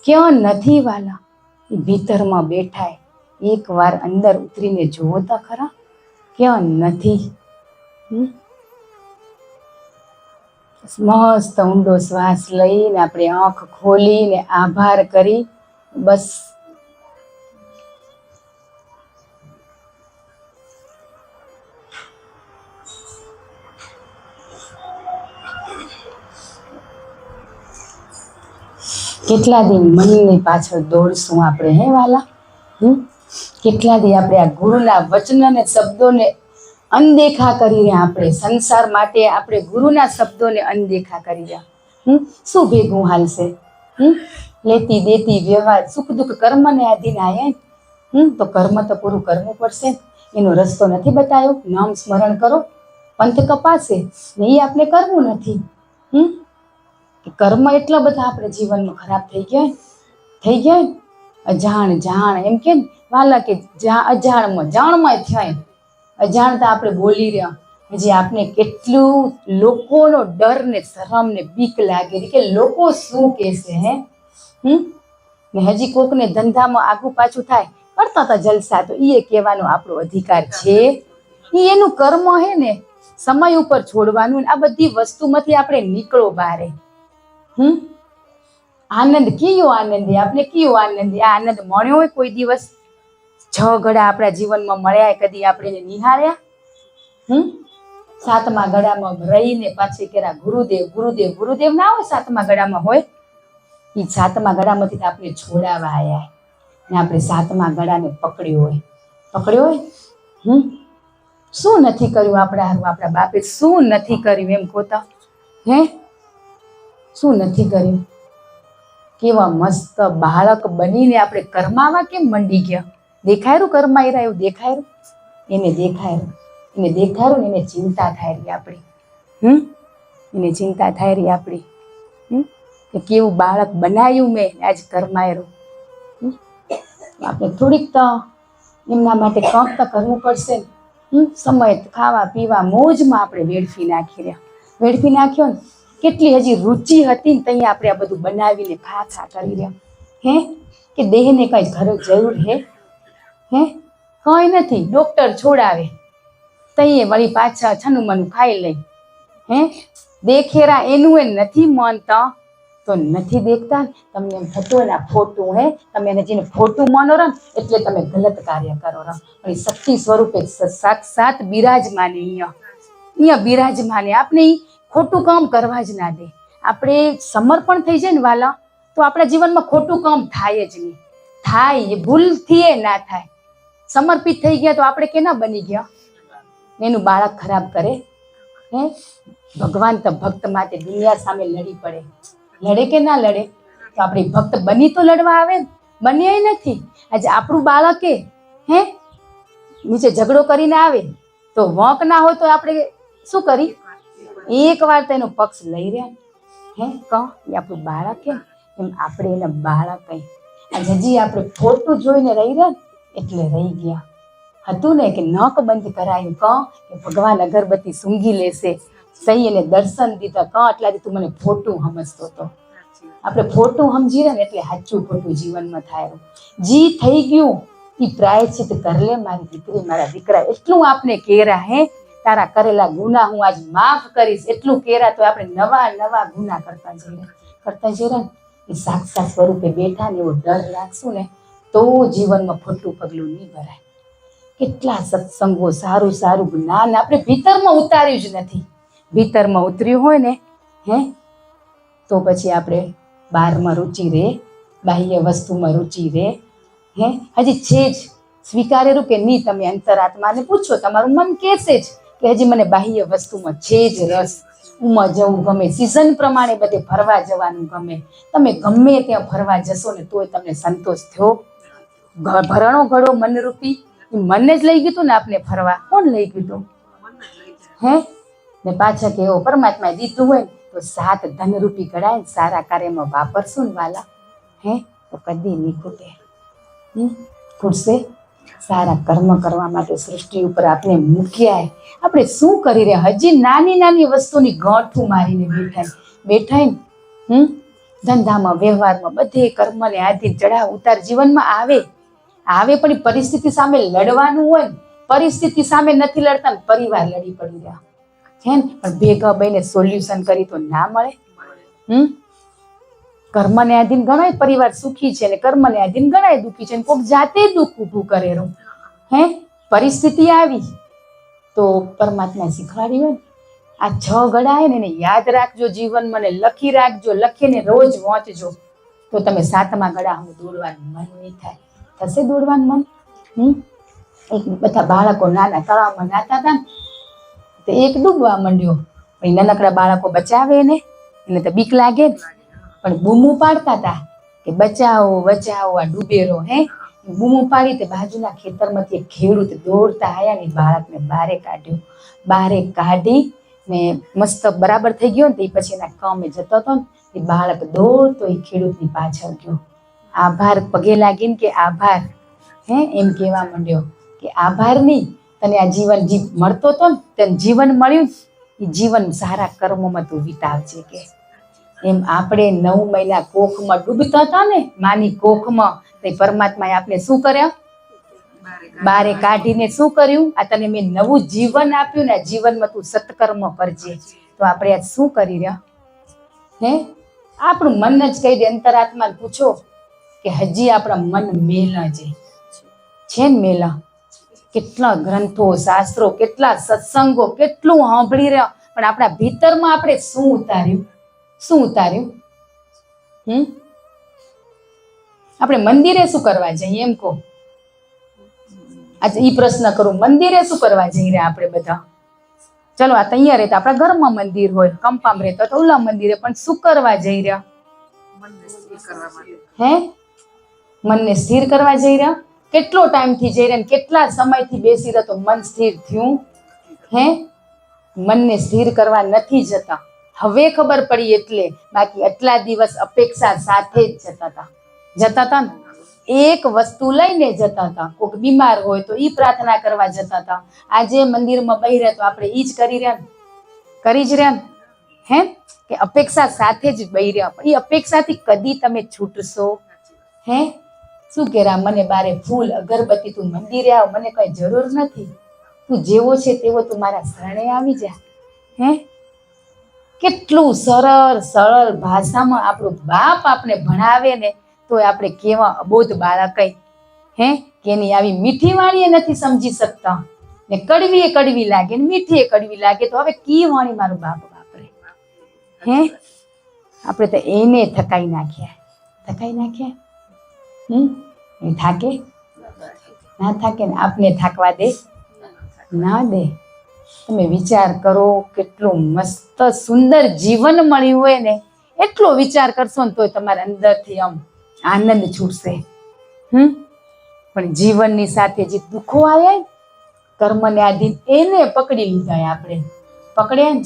ક્યાં નથી વાલા, એ ભીતરમાં બેઠાય. એકવાર અંદર ઉતરીને જુઓ તો ખરા, ક્યાં નથી. મસ્ત ઊંડો શ્વાસ લઈને આપણે આંખ ખોલીને આભાર કરી બસ કેટલા દી મનની પાછળ દોડશું આપણે, હે વાલા? કેટલા દી આપણે આ ગુરુના વચન અને શબ્દોને અનદેખા કરી રહ્યા. આપણે સંસાર માટે આપણે ગુરુના શબ્દોને અનદેખા કરી રહ્યા. શું ભેગું હાલશે? લેતી દેતી વ્યવહાર, સુખ દુઃખ કર્મને આધીન આયા. તો કર્મ તો પૂરું કરવું પડશે. એનો રસ્તો નથી બતાવ્યો. નામ સ્મરણ કરો, પંથ કપાશે ને એ આપણે કરવું નથી. કર્મ એટલા બધા આપણે જીવનમાં ખરાબ થઈ ગયા અજાણ જાણ એમ કે વાલા કે અજાણમાં જાણમાં થયા. અજાણતા આપણે બોલી રહ્યા. હજી આપણે કેટલું લોકોનો ડર ને શરમ ને બીક લાગે કે લોકો શું કહેશે. ને હજી કોકને ધંધામાં આગુ પાછું થાય કરતા હતા જલસા, તો એ કહેવાનો આપણો અધિકાર છે. એ એનું કર્મ હે ને સમય ઉપર છોડવાનું. આ બધી વસ્તુમાંથી આપણે નીકળો બારે. આનંદ કયો આનંદ આપણે કયો આનંદ. આ આનંદ મળ્યો હોય કોઈ દિવસ? 6 ગળા આપણા જીવનમાં મળ્યા, કદી આપણે નિહાળ્યા? 7મા ગળામાં રહીને પાછી કેરા ગુરુદેવ ગુરુદેવ ગુરુદેવ ના હોય 7મા ગળામાં હોય. એ 7મા ગળામાંથી આપણે છોડાવા આવ્યા ને આપણે 7મા ગળાને પકડ્યો હોય. શું નથી કર્યું આપણા બાપે? શું નથી કર્યું એમ કોતા? શું નથી કર્યું? કેવા મસ્ત બાળક બનીને આપણે કરમાવા કેમ મંડી ગયા? દેખાયરું કરમાઈ રહ્યા એવું દેખાયરું? એને દેખાયરું ને એને ચિંતા થાય રહી આપણી. એને ચિંતા થાય રહી આપણી કે કેવું બાળક બનાવ્યું મેં આજ કરમાયરું. આપણે થોડીક તો એમના માટે કંઈક તો કરવું પડશે ને. સમય ખાવા પીવા મોજમાં આપણે વેડફી નાખ્યો ને. કેટલી હજી રુચિ હતી ને ત્યાં આપણે આ બધું બનાવીને ખા કરી રહ્યા. કે દેહને કઈ ઘરે જરૂર હે? કઈ નથી. ડોક્ટર છોડાવે તઈએ વળી પાછા છનું મનું ખાઈ લઈ. દેખેરા એનું એ નથી માનતા તો નથી દેખતા. તમને એમ થતું ને આ ખોટું તમે એને જેને ખોટું માનો રહો ને એટલે તમે ગલત કાર્ય કરો રહો. પણ એ શક્તિ સ્વરૂપે સાક્ષાત બિરાજમાને અહીંયા બિરાજમાને. આપણે ખોટું કામ કરવા જ ના દે. આપણે સમર્પણ થઈ જાય ને વાલા, તો આપણા જીવનમાં ખોટું કામ થાય જ નહીં. થાય એ ભૂલથી એ ના થાય. સમર્પિત થઈ ગયા તો આપણે કેના બની ગયા? એનું બાળક ખરાબ કરે. ભગવાન તો ભક્ત માટે દુનિયા સામે લડી પડે. લડે કે ના લડે? તો આપણે ભક્ત બની તો લડવા આવે ને. બન્યા નથી. આજે આપણું બાળક નીચે ઝઘડો કરીને આવે તો વોંક ના હોય તો આપણે શું કરી? એક વાર તેનો પક્ષ લઈ રહ્યા. એ આપણું બાળક એમ આપણે એને બાળક કઈ. આજે હજી આપણે ખોટું જોઈને રહી રહ્યા એટલે રહી ગયા. હતું ને કે નખ બંધ કરાયું કે ભગવાન અગરબત્તી સૂંઘી લેશે. સહી એને દર્શન દીધા એટલાથી તું મને ખોટું સમજતો હતો. આપણે ખોટું સમજી રહ્યા ને એટલે સાચું ખોટું જીવનમાં થાય. જી થઈ ગયું એ પ્રાયશ્ચિત કર લે મારી દીકરી મારા દીકરા. એટલું આપણે કેરા તારા કરેલા ગુના હું આજ માફ કરીશ એટલું કેરા તો આપણે નવા ગુના કરતા જઈએ ને. એ સાક્ષાત સ્વરૂપે બેઠા ને એવો ડર રાખશું ને તો જીવનમાં ખોટું પગલું નહીં ભરાય. કેટલા સત્સંગો સારું જ્ઞાન આપણે ભીતરમાં ઉતાર્યું જ નથી. ભીતરમાં ઉતર્યું હોય ને તો પછી આપણે બહારમાં રુચિ રહે, બાહ્ય વસ્તુમાં રુચિ રહે. હજી છે જ સ્વીકારેલું કે નહીં? તમે અંતરાત્માને પૂછો, તમારું મન કહેશે જ કે હજી મને બાહ્ય વસ્તુમાં છે જ રસ. ઉમાં જવું ગમે, સિઝન પ્રમાણે બધે ફરવા જવાનું ગમે. તમે ગમે ત્યાં ફરવા જશો ને તોય તમને સંતોષ થયો? ભરણો ઘડો મનરૂપી મને જ લઈ ગયું હતું ને આપને ફરવા. કોણ લઈ ગયું હતું? ને પાછા કે એવો પરમાત્માએ દીધું હોય તો 7 ધનરૂપી ઘડાય સારા કાર્યમાં વાપરશું ને વાલા તો કદી નહીં ખૂટે. ખૂટશે? સારા કર્મ કરવા માટે સૃષ્ટિ ઉપર આપણે મૂક્યા. આપણે શું કરી રહ્યા? હજી નાની વસ્તુની ગાંઠું મારીને બેઠા ને. ધંધામાં વ્યવહારમાં બધે કર્મને આધીન ચઢાવ ઉતાર જીવનમાં આવે પણ પરિસ્થિતિ સામે લડવાનું હોય ને. પરિસ્થિતિ સામે નથી લડતા ને પરિવાર લડી પડી રહ્યા ને. પણ ભેગા બહીને સોલ્યુશન કરી તો ના મળે. કર્મને આધીન ઘણાય પરિવાર સુખી છે ને કર્મને આધીન ઘણાય દુઃખી છે. કોઈક જાતે દુઃખ ઊભું કરેલું. પરિસ્થિતિ આવી તો પરમાત્મા શીખવાડ્યું હોય ને આ 6 ગળા ને એને યાદ રાખજો. જીવન મને લખી રાખજો, લખીને રોજ વાંચજો તો તમે 7મા ગળા હું દોડવાનું મન નહીં થાય. થશે દોડવાનું મન? એક બધા બાળકો નાના તળાવમાં નાતા હતા ને તો એક ડૂબવા માંડ્યો. નાનકડા બાળકો બચાવે એને તો બીક લાગે ને, પણ બૂમું પાડતા હતા કે બચાવો આ ડૂબેરો. બૂમો પાડી તે બાજુના ખેતરમાંથી એક ખેડૂત દોડતા આવ્યા ને બાળકને બહારે કાઢ્યું. બહારે કાઢી ને મસ્ત બરાબર થઈ ગયો ને તે પછી એના કામે જતો હતો ને એ બાળક દોડતો એ ખેડૂતની પાછળ ગયો. આભાર પગે લાગીને કે આભાર, એમ કહેવા માંડ્યો કે આભાર નહીં, તને આ જીવન મળતો હતો ને તને જીવન મળ્યું, એ જીવન સારા કર્મોમાં તું વિતાવજે કે. એમ આપણે 9 મહિના કોખમાં ડૂબતા હતા ને, માની કોખમાં, તે પરમાત્માએ આપણે શું કર્યા? બારે કાઢીને શું કર્યું? આ તને મેં નવું જીવન આપ્યું ને, આ જીવનમાં તું સત્કર્મ કરજે. તો આપણે આજ શું કરી રહ્યા? આપણું મન જ કહી દે, અંતરાત્માને પૂછો કે હજી આપણા મન મેલા છે ને મેલા? કેટલા ગ્રંથો, શાસ્ત્રો, કેટલા સત્સંગો, કેટલું સાંભળી રહ્યા, પણ આપણા ભીતરમાં આપણે શું ઉતાર્યું? શું ઉતાર્યું? આપણે મંદિરે શું કરવા જઈએ એમ કહો? આજે ઈ પ્રશ્ન કરું, મંદિરે શું કરવા જઈ રહ્યા આપણે બધા? ચલો આ તૈયાર રહેતા આપણા ઘરમાં મંદિર હોય, કંપામાં રહેતા તો ઓલા મંદિરે, પણ શું કરવા જઈ રહ્યા? મનને સ્થિર કરવા જઈ રહ્યા. કેટલો ટાઈમ થી જઈ રહ્યા, કેટલા સમયથી બેસી રહ્યો તો મન સ્થિર થયું? મનને સ્થિર કરવા નથી જતા. હવે ખબર પડી એટલે, બાકી આટલા દિવસ અપેક્ષા સાથે જ જતા હતા ને. એક વસ્તુ લઈને જતા હતા. કોઈક બીમાર હોય તો ઈ પ્રાર્થના કરવા જતા હતા. આજે મંદિરમાં બેહી રહ્યા તો આપણે ઈ જ કરી જ રહ્યા ને. કે અપેક્ષા સાથે જ બેહી રહ્યા. પણ એ અપેક્ષાથી કદી તમે છૂટશો? શું કેરા? મને બારે ફૂલ અગરબત્તી, તું મંદિરે આવ, મને કઈ જરૂર નથી, તું જેવો છે તેવો તું મારા શરણે આવી જા. કેટલું સરળ ભાષામાં આપણો બાપ આપણે ભણાવે ને, તો આપણે કેવા અબોધ બાળક કે એની આવી મીઠી વાણીએ નથી સમજી શકતા ને. કડવી એ કડવી લાગે ને મીઠી એ કડવી લાગે, તો હવે કી વાણી મારું બાપ વાપરે? આપણે તો એને થકાઈ નાખ્યા. એ થાકે ના થાકે ને આપને થાકવા દે ના દે. તમે વિચાર કરો, કેટલું મસ્ત સુંદર જીવન મળ્યું હોય ને, એટલો વિચાર કરશો ને તોય તમારા અંદરથી આમ આનંદ છૂટશે. પણ જીવનની સાથે જે દુઃખો આવ્યા, કર્મને આધીન, એને પકડી લીધા. આપણે પકડ્યા ને,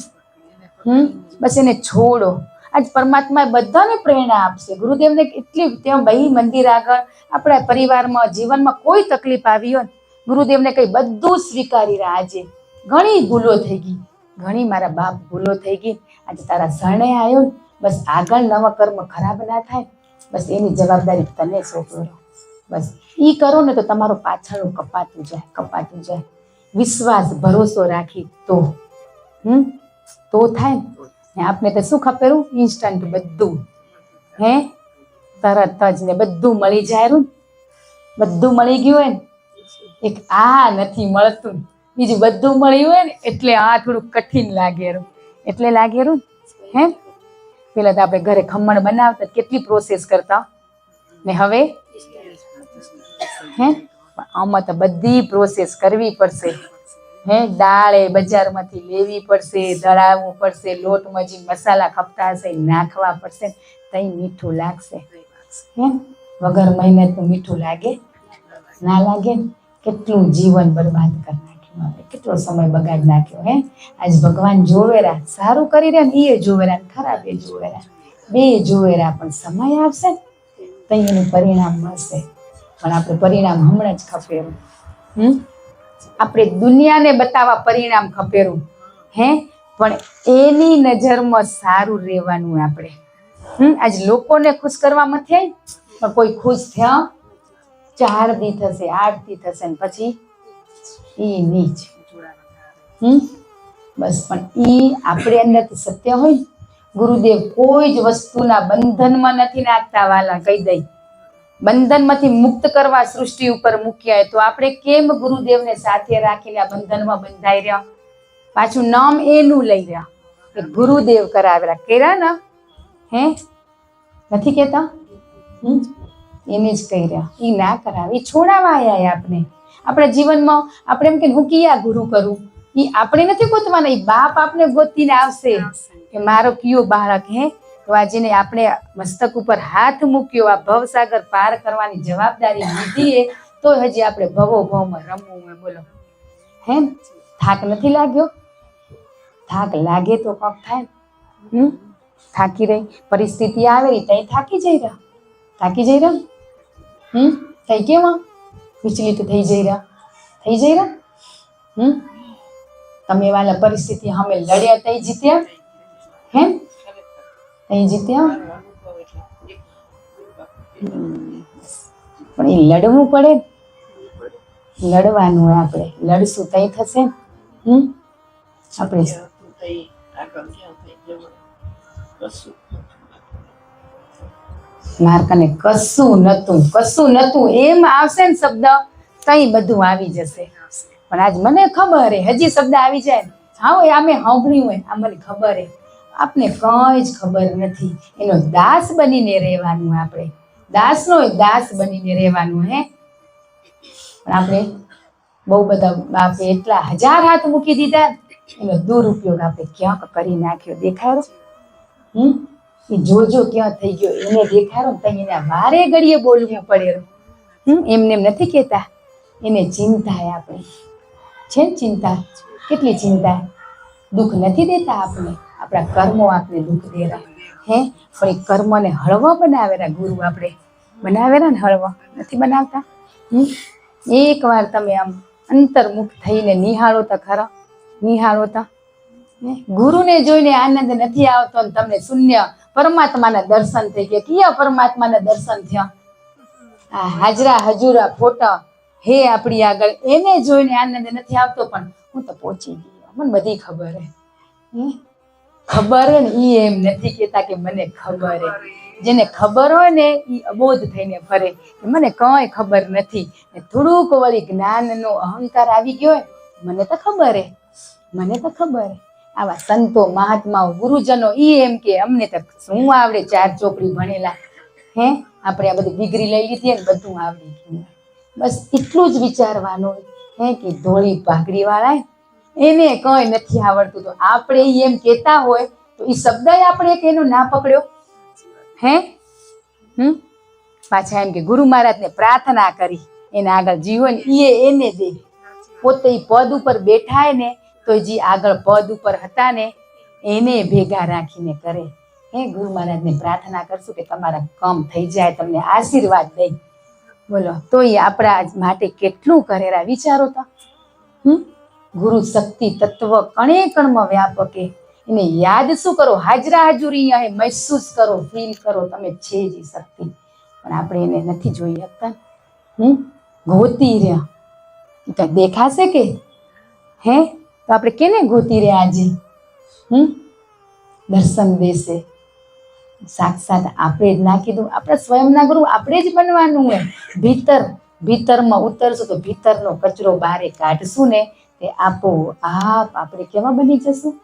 બસ એને છોડો. આજ પરમાત્મા બધાને પ્રેરણા આપશે. ગુરુદેવને એટલી, ત્યાં બહી મંદિર આગળ આપણા પરિવારમાં, જીવનમાં કોઈ તકલીફ આવી હોય, ગુરુદેવને કઈ બધું સ્વીકારી રહ્યા. આજે ઘણી ભૂલો થઈ ગઈ, ઘણી મારા બાપ ભૂલો થઈ ગઈ, આજે તારા શરણે આવ્યો, બસ આગળ નવા કર્મ ખરાબ ના થાય, બસ એની જવાબદારી તને સોંપો. બસ ઈ કરો ને તો તમારું પાછળનું કપાતું જાય. વિશ્વાસ ભરોસો રાખી તો થાય ને. આપને તો શું ખપેરું? ઇન્સ્ટન્ટ બધું, તરત જ ને બધું મળી જાય. બધું મળી ગયું હોય ને, એક આ નથી મળતું, બીજું બધું મળ્યું હોય ને, એટલે આ થોડું કઠિન લાગેલું. પેલા તો આપણે ઘરે ખમણ બનાવતા, કેટલી પ્રોસેસ કરતા ને, હવે આમાં તો બધી પ્રોસેસ કરવી પડશે. દાળ એ બજારમાંથી લેવી પડશે, દળાવવું પડશે, લોટમાં જે મસાલા ખપતા હશે નાખવા પડશે, તઈ મીઠું લાગશે. વગર મહેનતનું મીઠું લાગે ના લાગે? કેટલું જીવન બરબાદ કરી નાખ્યું આપણે, કેટલો સમય બગાડ નાખ્યો. આજ ભગવાન જોવેરા, સારું કરી રહ્યા ને એ જોવેરા, ખરાબ એ જોવેરા, બે જોવેરા. પણ સમય આવશે તો એનું પરિણામ મળશે. પણ આપણે પરિણામ હમણાં જ ખપેરું. આપણે દુનિયાને બતાવવા પરિણામ ખપેરું, પણ એની નજરમાં સારું રહેવાનું આપણે. આજ લોકોને ખુશ કરવામાં થઈ, પણ કોઈ ખુશ થયા 4 દી થશે, 8 દી થશે ને પછી એ નીચ. બસ પણ એ આપણે અંદરથી સત્ય હોય. ગુરુદેવ કોઈ જ વસ્તુના બંધનમાં નથી નાખતા. વાલા કહી દઈ, બંધનમાંથી મુક્ત કરવા સૃષ્ટિ ઉપર મૂક્યા, તો આપણે કેમ ગુરુદેવને સાથે રાખીને આ બંધનમાં બંધાઈ રહ્યા? પાછું નામ એનું લઈ રહ્યા કે ગુરુદેવ કરાવેલા. કેરા ના નથી કેતા? એને જ કહી રહ્યા. એ ના કરાવે, એ છોડાવા આવ્યા. આપણે આપણા જીવનમાં આપણે એમ કે હું કિયા ગુરુ કરું, એ આપણે નથી ગોતવાના. એ બાપ આપણે ગોતીને આવશે કે મારો કયો બાળક તો આજે ને આપણે મસ્તક ઉપર હાથ મૂક્યો, આ ભવસાગર પાર કરવાની જવાબદારી લીધી તો હજી આપણે ભવો ભવમાં રમવું હોય. બોલો હે, થાક નથી લાગ્યો? થાક લાગે તો કોક થાય. થાકી રહી, પરિસ્થિતિ આવે તઈ થાકી જઈ રહ્યા, થાકી જઈ રહ્યા. થઈ કેવા વિચલિત થઈ જઈ રહ્યા. તમે વાલા પરિસ્થિતિ અમે લડ્યા તઈ જીત્યા, હે તઈ જીત્યા. પણ એ લડવું પડે, લડવાનું હોય. આપણે લડશું તઈ થશે. આપણે માર્કને કશું નતું એમ આવશે ને શબ્દ, તઈ બધું આવી જશે. પણ આજ મને ખબર હે, હજી શબ્દ આવી જાય, હા આમે સાંભળ્યું હોય, આ મને ખબર હે. આપને કઈ જ ખબર નથી. એનો દાસ બનીને રહેવાનું. આપણે દાસનો દાસ બનીને રહેવાનું. હે પણ આપણે બહુ બધા આપણે એટલા હજાર હાથ મૂકી દીધા, એનો દુરુપયોગ આપણે ક્યાંક કરી નાખ્યો. દેખાયો? એ જોજો ક્યાં થઈ ગયો એને દેખાડો તો એને વારે ઘડીએ બોલવું પડે. એમને નથી કહેતા, એને ચિંતા આપણે છે. ચિંતા કેટલી ચિંતા, દુઃખ નથી દેતા આપણે, આપણા કર્મો આપણે દુઃખ દેરા. હે પણ એ કર્મને હળવો બનાવેલા ગુરુ આપણે બનાવેલા ને, હળવો નથી બનાવતા. એકવાર તમે આમ અંતર્મુખ થઈને નિહાળો તો ખરા, નિહાળો તો ગુરુને જોઈને આનંદ નથી આવતો ને તમને શૂન્ય પરમાત્માના દર્શન થઈ ગયા. કયા પરમાત્માના દર્શન થયા? આ હાજરા હજુરા ફોટા હે આપણી આગળ, એને જોઈને આનંદ નથી આવતો. પણ હું તો પહોંચી ગયો, મને બધી ખબર હે. ખબર હે ને ઈ એમ નથી કેતા કે મને ખબર હે. જેને ખબર હોય ને ઈ અબોધ થઈને ફરે કે મને કઈ ખબર નથી. થોડુંક વળી જ્ઞાનનો અહંકાર આવી ગયો હોય, મને તો ખબર હે, મને તો ખબર હે. આવા સંતો મહાત્માઓ ગુરુજનો ઈ એમ કે અમને તો શું આવડે, 4 ચોપડી ભણેલા. હે આપણે આ બધી ડિગ્રી લઈ લીધી ને બધું આવડી ગયું. બસ એટલું જ વિચારવાનું હે કે ધોળી પાઘડી વાળા એને કઈ નથી આવડતું. તો આપણે એમ કેતા હોય તો એ શબ્દ આપણે એનો ના પકડ્યો. હે પાછા એમ કે ગુરુ મહારાજને પ્રાર્થના કરી એના આગળ જીવન એને દે. પોતે પદ ઉપર બેઠા ને તો જે આગળ પદ ઉપર હતા ને એને ભેગા રાખીને કરે. હે ગુરુ મહારાજને પ્રાર્થના કરશું કે તમારા કામ થઈ જાય, તમને આશીર્વાદ દે. બોલો તો એ આપણા માટે કેટલું કરેલા વિચારો તો. ગુરુ શક્તિ તત્વ કણે કણમાં વ્યાપક. એને યાદ શું કરો, હાજરા હજુરી અહીં મહેસૂસ કરો, ફીલ કરો તમે છે જ શક્તિ. પણ આપણે એને નથી જોઈ શકતા. ગોતી રહ્યા તો દેખાશે કે હે તો આપણે કેને ગોતી રહ્યા આજે? દર્શન દેશે સાક્ષાત આપણે જ ના કીધું. આપણે સ્વયંના ગુરુ આપણે જ બનવાનું હોય. ભીતરમાં ઉતરશું તો ભીતરનો કચરો બારે કાઢશું ને તે આપોઆપ આપણે કેવા બની જશું?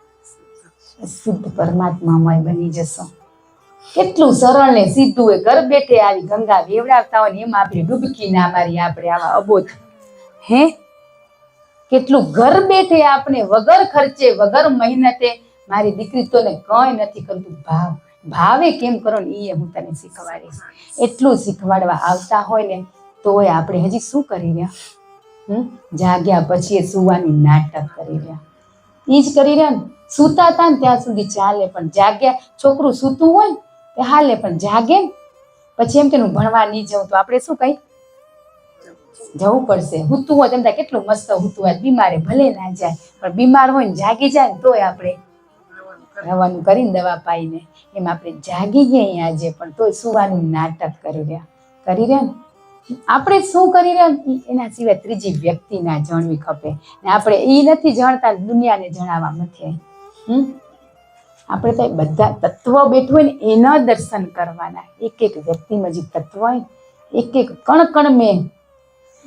શુદ્ધ પરમાત્મામય બની જશો. કેટલું સરળ ને સીધું હોય. ઘર બેઠે આવી ગંગા વેવડાવતા હોય ને એમાં આપણે ડૂબકી ના મારી. આપણે આવા અબોધ હે કેટલું ઘર બેઠે આપણે વગર ખર્ચે વગર મહેનતે. મારી દીકરી તોને કઈ નથી કરતું, ભાવે કેમ કરો ને એ હું તને શીખવાડીશ. એટલું શીખવાડવા આવતા હોય ને તોય આપણે હજી શું કરી રહ્યા? જાગ્યા પછી સુવાનું નાટક કરી રહ્યા. એ જ કરી રહ્યા ને. સૂતા હતા ને ત્યાં સુધી ચાલે, પણ જાગ્યા છોકરું સૂતું હોય તે હાલે, પણ જાગે પછી એમ કે હું ભણવા નહીં જાઉં તો આપણે શું કઈ જવું પડશે. હૂતું હોય તેમ કેટલું મસ્ત હૂતું હોય, બીમારે ભલે ના જાય પણ બીમાર હોય ને જાગી જાય ને તોય આપણે રવાનું કરીને દવા પાઈને એમ આપણે જાગી ગયા આજે, પણ તોય સુવાનું નાટક કરી રહ્યા ને. આપણે શું કરી રહ્યા એના સિવાય ત્રીજી વ્યક્તિ ના જાણવી ખપે ને. આપણે એ નથી જાણતા, દુનિયાને જણાવવા નથી. આપણે તો બધા તત્વ બેઠું હોય ને એના દર્શન કરવાના. એક એક વ્યક્તિમાં જે તત્વ હોય, એક એક કણ કણ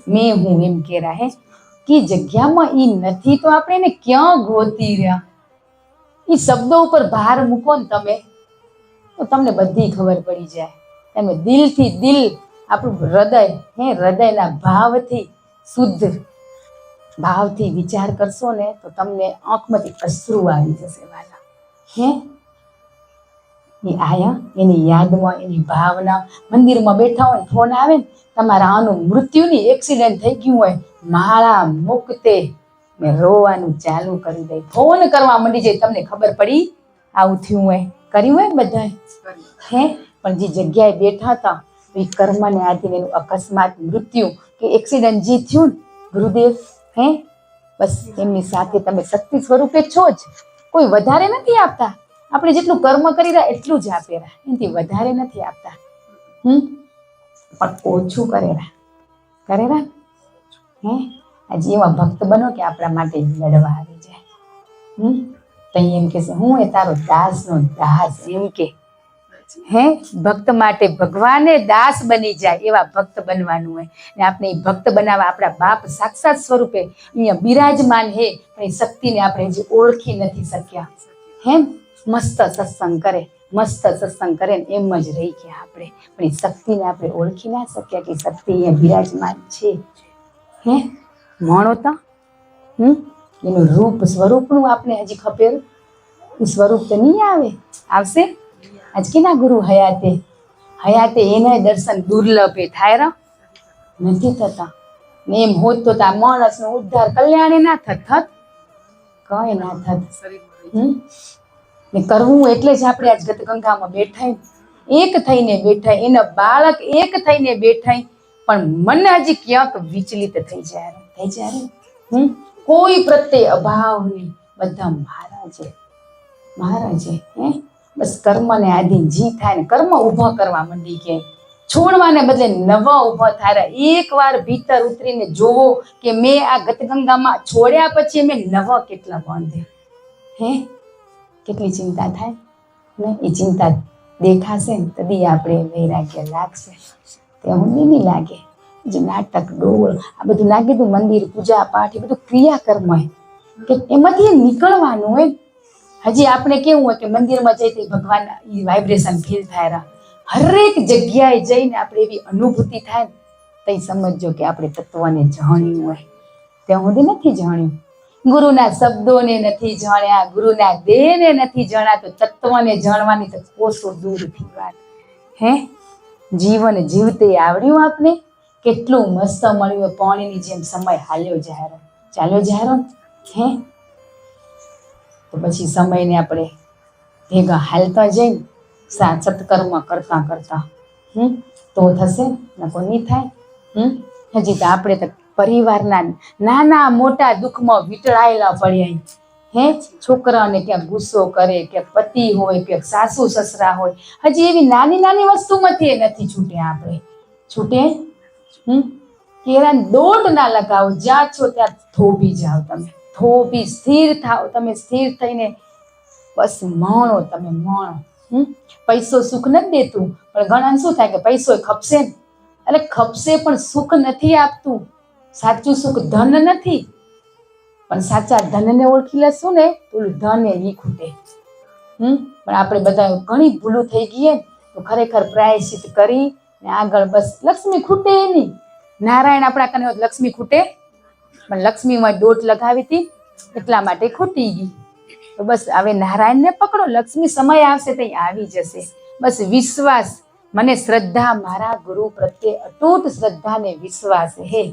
મેં હું એમ કેરા હે કે જગ્યામાં એ નથી તો આપણે એને ક્યાં ગોતી રહ્યા? એ શબ્દો ઉપર ભાર મૂકો ને તમે તો તમને બધી ખબર પડી જાય. તમે દિલથી દિલ આપણું હૃદયના ભાવથી શુદ્ધ ભાવથી વિચાર કરશો ને તો તમને આંખમાંથી અશ્રુ આવી જશે વાલા. હે એ આયા એની યાદમાં એની ભાવના મંદિરમાં બેઠા હોય ફોન આવે ને તમારા આનું મૃત્યુની એક્સિડન્ટ થઈ ગયું હોય માળા મુકતે ને રોવાનું ચાલુ કરી દે ફોન કરવા માંડી જાય તમને ખબર પડી આવું થયું હોય કર્યું હોય બધા હે પણ જે જગ્યાએ બેઠા હતા એ કર્મને આધીન એનું અકસ્માત મૃત્યુ કે એક્સિડન્ટ જે થયું ને ગુરુદેવ હે બસ એમની સાથે તમે શક્તિ સ્વરૂપે છો જ કોઈ વધારે નથી આપતા આપણે જેટલું કર્મ કરી રહ્યા એટલું જ આપેલા એનાથી વધારે નથી આપતા પણ ઓછું કરેલા હે આજે એવા ભક્ત બનો કે આપણા માટે લડવા આવી જાય તો એમ કે છે હું એ તારો દાસનો દાસ એમ કે હે ભક્ત માટે ભગવાને દાસ બની જાય એવા ભક્ત બનવાનું હોય ને આપણે એ ભક્ત બનાવવા આપણા બાપ સાક્ષાત સ્વરૂપે અહીંયા બિરાજમાન હે પણ એ શક્તિને આપણે જે ઓળખી નથી શક્યા હે મસ્ત સત્સંગ કરે ને એમ જ રહી ગયા આપણે પણ એ શક્તિને આપણે ઓળખી ના શક્યા કે શક્તિ અહીંયા બિરાજમાન છે હે માણો તો એનું રૂપ સ્વરૂપનું આપણે હજી ખપેર એ સ્વરૂપ તો નહીં આવશે આજ કેના ગુરુ હયાતે એના દર્શન દુર્લભે થાય નથી થતા ને એમ હોત તો આ માણસનો ઉદ્ધાર કલ્યાણે ના થત કઈ ના થત ને કરવું એટલે જ આપણે આજ ગતગંગામાં બેઠા એક થઈને બેઠા એના બાળક એક થઈને બેઠા પણ મન હજી ક્યાંક વિચલિત થઈ જાય કોઈ પ્રત્યે અભાવ નહીં બધા મહારાજે હે બસ કર્મને આધીન જી થાય ને કર્મ ઊભા કરવા માંડી કે છોડવાને બદલે નવા ઊભા થાય એકવાર ભીતર ઉતરીને જોવો કે મેં આ ગતગંગામાં છોડ્યા પછી મેં નવા કેટલા બાંધે હે કેટલી ચિંતા થાય ને એ ચિંતા દેખાશે ને તદી આપણે વૈરાગ્ય લાગશે ત્યાં નહીં લાગે જે નાટક ડોળ આ બધું નાખી દઉં મંદિર પૂજા પાઠ એ બધું ક્રિયાકર્મ હોય કે એમાંથી નીકળવાનું હોય હજી આપણે કેવું હોય કે મંદિરમાં જઈ ભગવાન વાઇબ્રેશન ફીલ થાય હરેક જગ્યાએ જઈને આપણે એવી અનુભૂતિ થાય ને તઈ સમજો કે આપણે તત્વને જાણ્યું હોય ત્યાં સુધી નથી જાણ્યું ગુરુના શબ્દોને નથી જાણ્યા ગુરુના દેહને નથી જાણ્યા તો તત્વને જાણવાની તો કોસો દૂરથી વાત હે જીવન જીવતે આવડ્યું આપને કેટલું મસ્ત મળ્યું પાણીની જેમ સમય ચાલ્યો જાહેરો હે તો પછી સમયને આપણે ભેગા હાલતા જઈને સત્કર્મ કરતા તો થશે નકો નહીં થાય હજી તો આપણે તો પરિવારના નાના મોટા દુઃખમાં વીંટળાયેલા પડ્યા હે છોકરાને ક્યાંક ગુસ્સો કરે ક્યાંક પતિ હોય ક્યાંક સાસુ સસરા હોય હજી એવી નાની નાની વસ્તુમાંથી એ નથી છૂટ્યા આપણે છૂટે કેરા દોટ ના લગાવો જ્યાં છો ત્યાં થોભી જાઓ તમે થોભી સ્થિર થાવ તમે સ્થિર થઈને બસ માણો તમે પૈસો સુખ નથી દેતું પણ ઘણા શું થાય કે પૈસો ખપશે ને એટલે ખપશે પણ સુખ નથી આપતું સાચું સુખ ધન નથી પણ સાચા ધનને ઓળખી લેશું ને તો ધન એ ખૂટે પણ આપણે બધા ઘણી ભૂલું થઈ ગઈ તો ખરેખર પ્રાયશ્ચિત કરી ને આગળ બસ લક્ષ્મી ખૂટે નહીં નારાયણ આપણા કને લક્ષ્મી ખૂટે પણ લક્ષ્મીમાં દોટ લગાવી હતી એટલા માટે ખૂટી ગઈ તો બસ હવે નારાયણને પકડો લક્ષ્મી સમય આવશે તો આવી જશે બસ વિશ્વાસ મને શ્રદ્ધા મારા ગુરુ પ્રત્યે અતૂટ શ્રદ્ધા ને વિશ્વાસ હે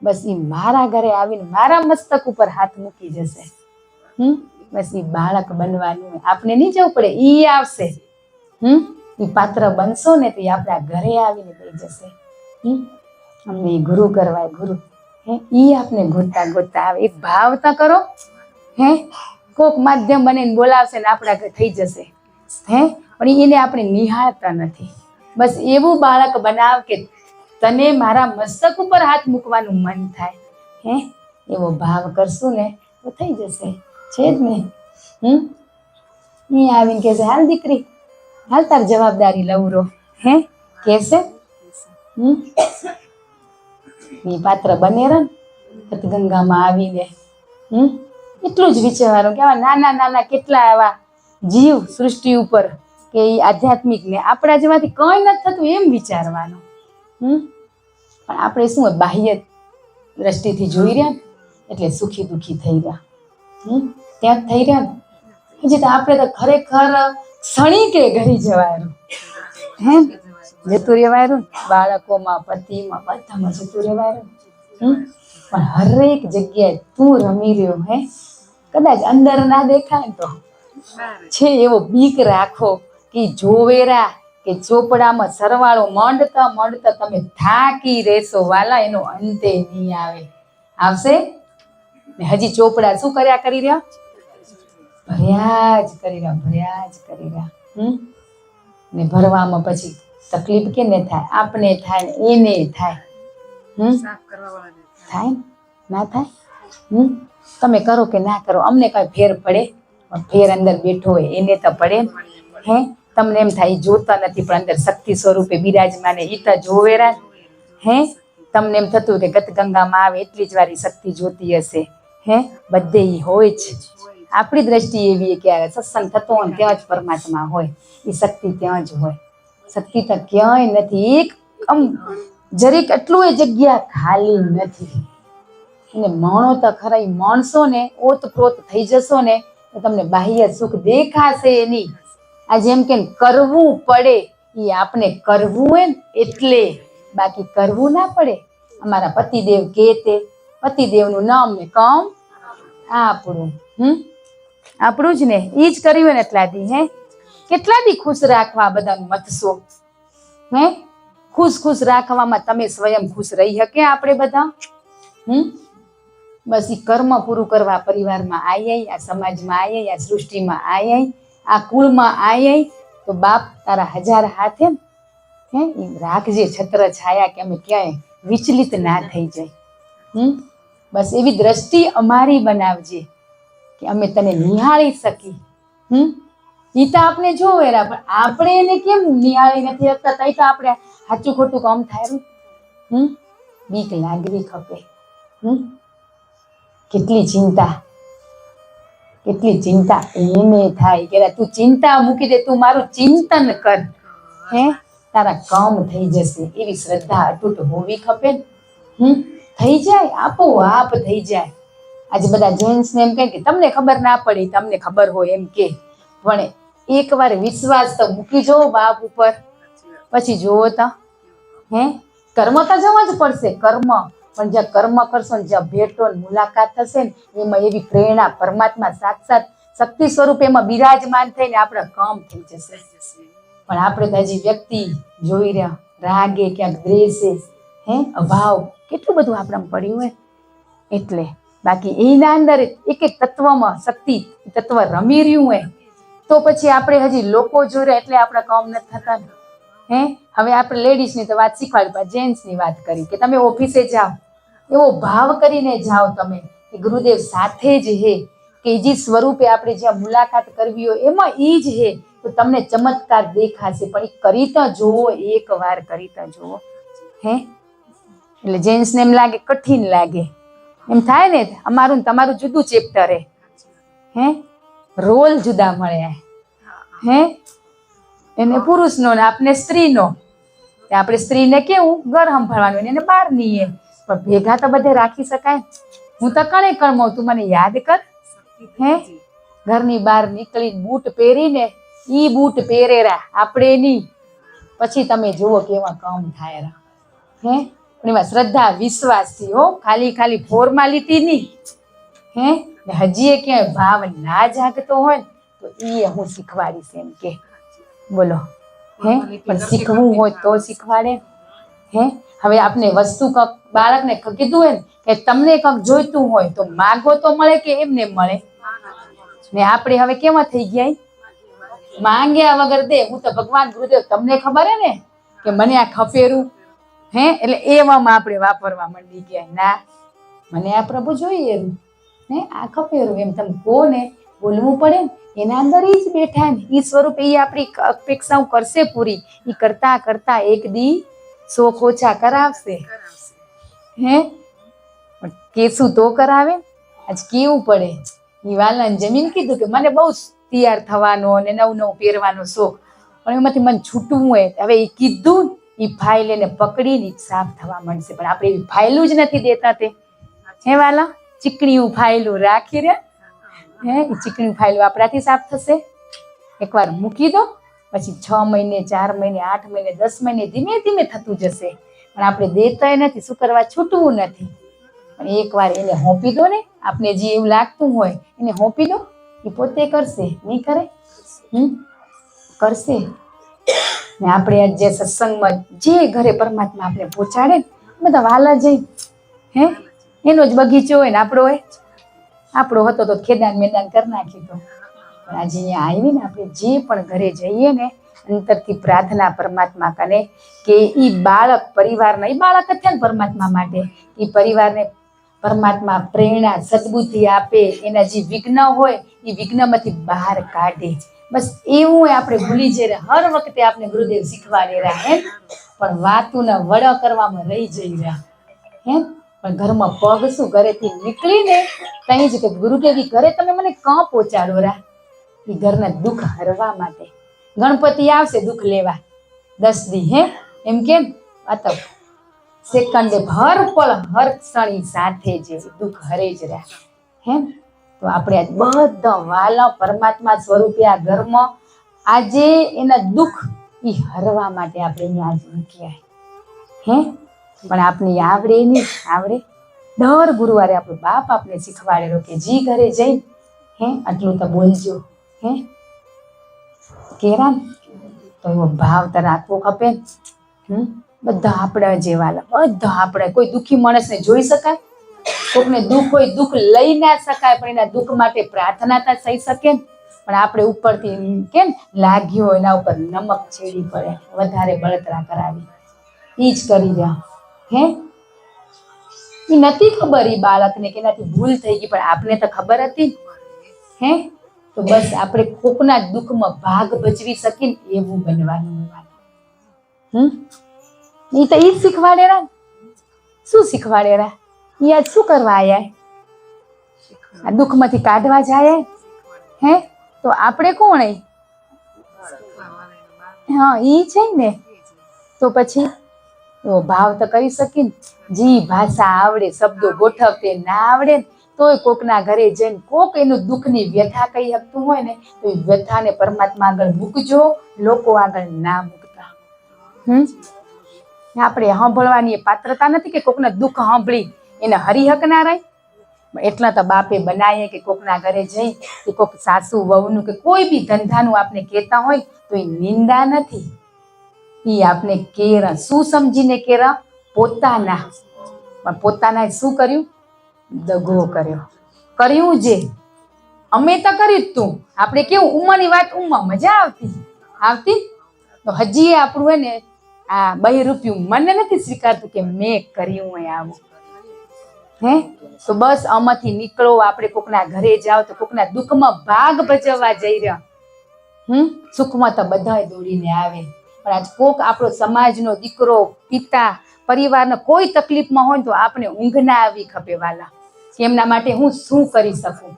બસ એ મારા ઘરે આવીને મારા મસ્તક ઉપર હાથ મૂકી જશે બસ એ બાળક બનવાનું આપણે નહીં જવું પડે ઈ આવશે એ પાત્ર બનશો ને તો એ આપણા ઘરે આવીને દઈ જશે અમને ગુરુ કરવાય ગુરુ ઈ આપને ગોતતા આવે એક ભાવતા કરો કોક માધ્યમ બનીને બોલાવશે ને આપણા ઘરે થઈ જશે પણ એને આપણે નિહાળતા નથી બસ એવું બાળક બનાવ કે તને મારા મસ્તક ઉપર હાથ મૂકવાનું મન થાય એવો ભાવ કરશું ને તો થઈ જશે છે જ ને અહીંયા આવીને કહેશે હાલ દીકરી હાલ તાર જવાબદારી લવરો કહેશે એ પાત્ર બને રે ગંગામાં આવીને એટલું જ વિચારવાનું કે આવા નાના નાના કેટલા એવા જીવ સૃષ્ટિ ઉપર કે એ આધ્યાત્મિક ને આપણા જેમાંથી કઈ નથી થતું એમ વિચારવાનું પણ આપણે શું બાહ્ય દ્રષ્ટિથી જોઈ રહ્યા ને એટલે સુખી દુઃખી થઈ રહ્યા ત્યાં થઈ રહ્યા ને હજી તો આપણે તો ખરેખર ક્ષણી કે ઘરી જવાયું, હે જતું રહેવાયું, બાળકોમાં પતિમાં બધામાં જતું રહેવાયું. પણ હરેક જગ્યાએ તું રમી રહ્યો, હે કદાચ અંદર ના દેખાય ને તો છે એવો બીક રાખો કે જોવેરા કે ચોપડામાં સરવાળો માંડતા માંડતા તમે થાકી રહેશો વાલા, એનો અંતે નહીં આવે. આવશે ને હજી ચોપડા શું કર્યા કરી રહ્યા? ભર્યા જ કરી રહ્યા. ને ભરવામાં પછી તકલીફ કેને થાય? આપને થાય ને એને થાય. થાય ના થાય? તમે કરો કે ના કરો અમને કઈ ફેર પડે? પણ ફેર અંદર બેઠો હોય એને તો પડે. હે તમને એમ થાય જોતા નથી પણ અંદર શક્તિ સ્વરૂપે બિરાજમાન ઈ તો જોવેરા. હે તમને એમ થતું કે ગત ગંગામાં આવે એટલી જ વારી શક્તિ જોતી હશે. હે બધે ઈ હોય જ. આપણી દ્રષ્ટિ એવી કે સત્સંગ થતો હોય ત્યાં જ પરમાત્મા હોય, એ શક્તિ ત્યાં જ હોય. શક્તિ તો ક્યાંય નથી, એક જરીક એટલું એ જગ્યા ખાલી નથી. અને માણો તો ખરા, માણસો ને ઓતપ્રોત થઈ જશો ને તો તમને બાહ્ય સુખ દેખાશે નહીં. આ જેમ કે કરવું પડે, એ આપણે કરવું હોય ને એટલે, બાકી કરવું ના પડે. અમારા પતિદેવ કે તે પતિદેવનું નામ ને કામ આપણું, આપણું જ ને, એ જ કર્યું ને એટલા દી. હે કેટલા દી ખુશ રાખવા બધાનું મથશો? હે ખુશ રાખવામાં તમે સ્વયં ખુશ રહી શકે? આપણે બધા બસ એ કર્મ પૂરું કરવા પરિવારમાં આઈ, આ સમાજમાં આઈ, આ સૃષ્ટિમાં આઈ, આ કુળમાં આઈ, તો બાપ તારા 1000 હાથે હે એ રાખજે છત્ર છાયા કે અમે ક્યાંય વિચલિત ના થઈ જાય. બસ એવી દ્રષ્ટિ અમારી બનાવજે કે અમે તને નિહાળી શકી. ઈ તો આપણે જોવેરા, પણ આપણે એને કેમ નિહાળી નથી શકતા? તઈ તો આપણે સાચું ખોટું કામ થાય. બીક લાગવી ખપે. કેટલી ચિંતા એને થાય કે તું ચિંતા મૂકી દે, તું મારું ચિંતન કર, હે તારા કામ થઈ જશે. એવી શ્રદ્ધા અતૂટ હોવી ખપે. થઈ જાય, આપોઆપ થઈ જાય. આજે બધા જેન્ટ્સ ને એમ કહે કે તમને ખબર ના પડી, તમને ખબર હોય એમ કે, પણ એકવાર વિશ્વાસ તો મૂકી જો બાપ ઉપર, પછી જોવો તો હે કર્મ તો જવા જ પડશે. કર્મ પણ જ્યાં કર્મ કરશો ને, જ્યાં ભેટો મુલાકાત થશે ને, એમાં એવી પ્રેરણા પરમાત્મા સાક્ષાત શક્તિ સ્વરૂપે એમાં બિરાજમાન થઈને આપણા કામ થઈ જશે. પણ આપણે તો હજી વ્યક્તિ જોઈ રહ્યા, રાગે ક્યાંક દ્વેષે, હે અભાવ કેટલું બધું આપણામાં પડ્યું હોય. એટલે બાકી એના અંદર એક એક તત્વમાં શક્તિ તત્વ રમી રહ્યું હોય તો પછી આપણે હજી લોકો જોઈ રહ્યા એટલે આપણા કામ નથી થતા. હે હવે આપણે લેડીઝની તો વાત શીખવાડી, જેન્ટ્સની વાત કરી કે તમે ઓફિસે જાઓ એવો ભાવ કરીને જાઓ તમે કે ગુરુદેવ સાથે જ હે, કે જે સ્વરૂપે આપણે જ્યાં મુલાકાત કરવી હોય એમાં એ જ હે, તો તમને ચમત્કાર દેખાશે. પણ એ કરી તો જુઓ, એકવાર કરી તો જુઓ. હે એટલે જેન્ટ્સને એમ લાગે કઠિન લાગે, એમ થાય ને અમારું ને તમારું જુદું ચેપ્ટર હે રોલ જુદા મળ્યા. હે એને પુરુષનો ને આપણે સ્ત્રીનો. આપણે સ્ત્રીને કેવું ઘર સંભાળવાનું, એને બહાર નીએ, પણ ભેગા તો બધે રાખી શકાય. હું તો કણે કણમો, તું મને યાદ કર. હે ઘરની બહાર નીકળી બૂટ પહેરીને, ઈ બૂટ પહેરેરા આપણે નહીં, પછી તમે જુઓ કેવા કામ થાય. હે પણ એમાં શ્રદ્ધા વિશ્વાસથી, હો ખાલી ફોર્માલિટી નહીં. હે હજી ક્યાંય ભાવ ના જાગતો હોય તો એ હું શીખવાડીશ એમ કે બોલો. હે પણ શીખવું હોય તો શીખવાડે. હે હવે આપણે વસ્તુ કંઈક બાળકને કીધું હોય ને કે તમને કંઈક જોઈતું હોય તો માગો તો મળે કે એમને મળે? ને આપણે હવે કેવા થઈ ગયા? માંગ્યા વગર દે. હું તો ભગવાન ગુરુદેવ તમને ખબર હે ને કે મને આ ખપેરું, હે એટલે એવામાં આપણે વાપરવા માંડી ગયા. ના, મને આ પ્રભુ જોઈએ, હે આ ખપેરું એમ તમે કહો ને, બોલવું પડે ને. એના અંદર એ જ બેઠા ને, એ સ્વરૂપ એ આપણી અપેક્ષાઓ કરશે પૂરી. એ કરતા કરતા એક દી શોખ ઓછા કરાવશે. હે પણ કેશું તો કરાવે. આજ કેવું પડે. એ વાલાને જમીન કીધું કે મને બહુ તૈયાર થવાનો અને નવું પહેરવાનો શોખ, પણ એમાંથી મને છૂટવું હોય. હવે એ કીધું, એ ફાઇલ એને પકડીને સાફ થવા માંડશે. પણ આપણે એવી ફાઇલું જ નથી દેતા. તે હે વાલા ચીકણીયું ફાઇલું રાખી રે, હે એ ચીકણી ફાઇલું આપણાથી સાફ થશે? એકવાર મૂકી દો, પછી 6 મહિને 4 મહિને 8 મહિને 10 મહિને ધીમે ધીમે થતું જશે. પણ આપણે દેતાય નથી, શું કરવા, છૂટવું નથી. પણ એકવાર એને હોંપી દો ને, આપણે જે એવું લાગતું હોય એને હોંપી દો, એ પોતે કરશે. નહીં કરે? કરશે. ને આપણે જે સત્સંગમાં જે ઘરે પરમાત્મા આપણે પહોંચાડે ને, બધા વાલા જઈ એનો જ બગીચો હોય ને આપણો હોય. આપણો હતો તો ખેદાન મેદાન કરી નાખ્યું તો. પણ આજે અહીંયા આવીને આપણે જે પણ ઘરે જઈએ ને, અંતરથી પ્રાર્થના પરમાત્મા કને કે ઈ બાળક પરિવારના, ઈ બાળક જ છે ને પરમાત્મા માટે, ઈ પરિવારને પરમાત્મા પ્રેરણા સદબુદ્ધિ આપે, એના જે વિઘ્ન હોય એ વિઘ્નમાંથી બહાર કાઢે. બસ એવું આપણે ભૂલી જઈએ. હર વખતે આપણે ગુરુદેવ શીખવાડી રહ્યા હે, પણ વાતુને વડા કરવામાં રહી જઈ રહ્યા હે. પણ ઘરમાં પગ શું ઘરેથી નીકળીને કઈ જ કે ગુરુદેવી ઘરે તમે મને કાં પહોંચાડો રા, એ ઘરના દુઃખ હરવા માટે. ગણપતિ આવશે દુઃખ લેવા 10 દી હે, એમ કેમ અતપ સેકન્ડે હર પળ હર ક્ષણી સાથે જે દુઃખ હરે જ રહ્યા હે. તો આપણે આજ બધા વાલા પરમાત્મા સ્વરૂપે આ ઘરમાં આજે એના દુઃખ એ હરવા માટે આપણે અહીંયા આજ મૂક્યા હે. પણ આપણે આવડે નહીં, આવડે. દર ગુરુવારે આપણો બાપ આપણે શીખવાડેલો કે જી ઘરે જઈ હે આટલું તો બોલજો હે, કેરા તો એવો ભાવ તો રાખવો ખપે. બધા આપણા જેવા, બધા આપણે. કોઈ દુઃખી માણસને જોઈ શકાય? કોકને દુઃખ હોય, દુઃખ લઈ ના શકાય, પણ એના દુઃખ માટે પ્રાર્થના તો થઈ શકે. પણ આપણે ઉપરથી કેમ લાગ્યું હોય એના ઉપર નમક છેડી પડે, વધારે બળતરા કરાવી, એ જ કરી રહ્યા હે. એ નથી ખબર એ બાળકને કે એનાથી ભૂલ થઈ ગઈ, પણ આપણે તો ખબર હતી હે. તો બસ આપણે કોકના દુઃખમાં ભાગ ભજવી શકીએ એવું બનવાનું. એ તો ઈ જ શીખવાડેલા. શું શીખવાડેલા? એ આજ શું કરવા આયા? આ દુઃખમાંથી કાઢવા જાય હે. તો આપણે કોણ? હા, ઈ છે ને. તો પછી એવો ભાવ તો કરી શકીએ ને. જી ભાષા આવડે, શબ્દો ગોઠવતે ના આવડે તોય કોકના ઘરે જઈને કોક એનું દુઃખની વ્યથા કહી શકતું હોય ને, તો એ વ્યથાને પરમાત્મા આગળ મૂકજો, લોકો આગળ ના મૂકતા. આપણે સાંભળવાની એ પાત્રતા નથી કે કોકના દુઃખ સાંભળી એને હરિહક ના રહે. એટલા તો બાપે બનાવીએ કે કોકના ઘરે જઈ કે કોક સાસુ વહુનું કે કોઈ બી ધંધાનું આપણે કહેતા હોય તો એ નિંદા નથી. એ આપણે કેરા શું સમજીને કેરા? પોતાના. પણ પોતાના શું કર્યું? દગો કર્યો. કર્યું જે અમે તો કર્યું તું. આપણે કેવું ઉંમરની વાત ઉંમર મજા આવતી તો હજી આપણું હોય ને આ 2 રૂપિયું મને નથી સ્વીકારતું કે મેં કર્યું હોય આવું હે. તો બસ આમાંથી નીકળો. આપણે કોકના ઘરે જાઓ તો કોકના દુઃખમાં ભાગ ભજવવા જઈ રહ્યા. સુખમાં તો બધાય દોડીને આવે, પણ આજ કોક આપણો સમાજનો દીકરો, પિતા, પરિવારનો કોઈ તકલીફમાં હોય તો આપણે ઊંઘ ના આવી ખપે વાલા, કે એમના માટે હું શું કરી શકું.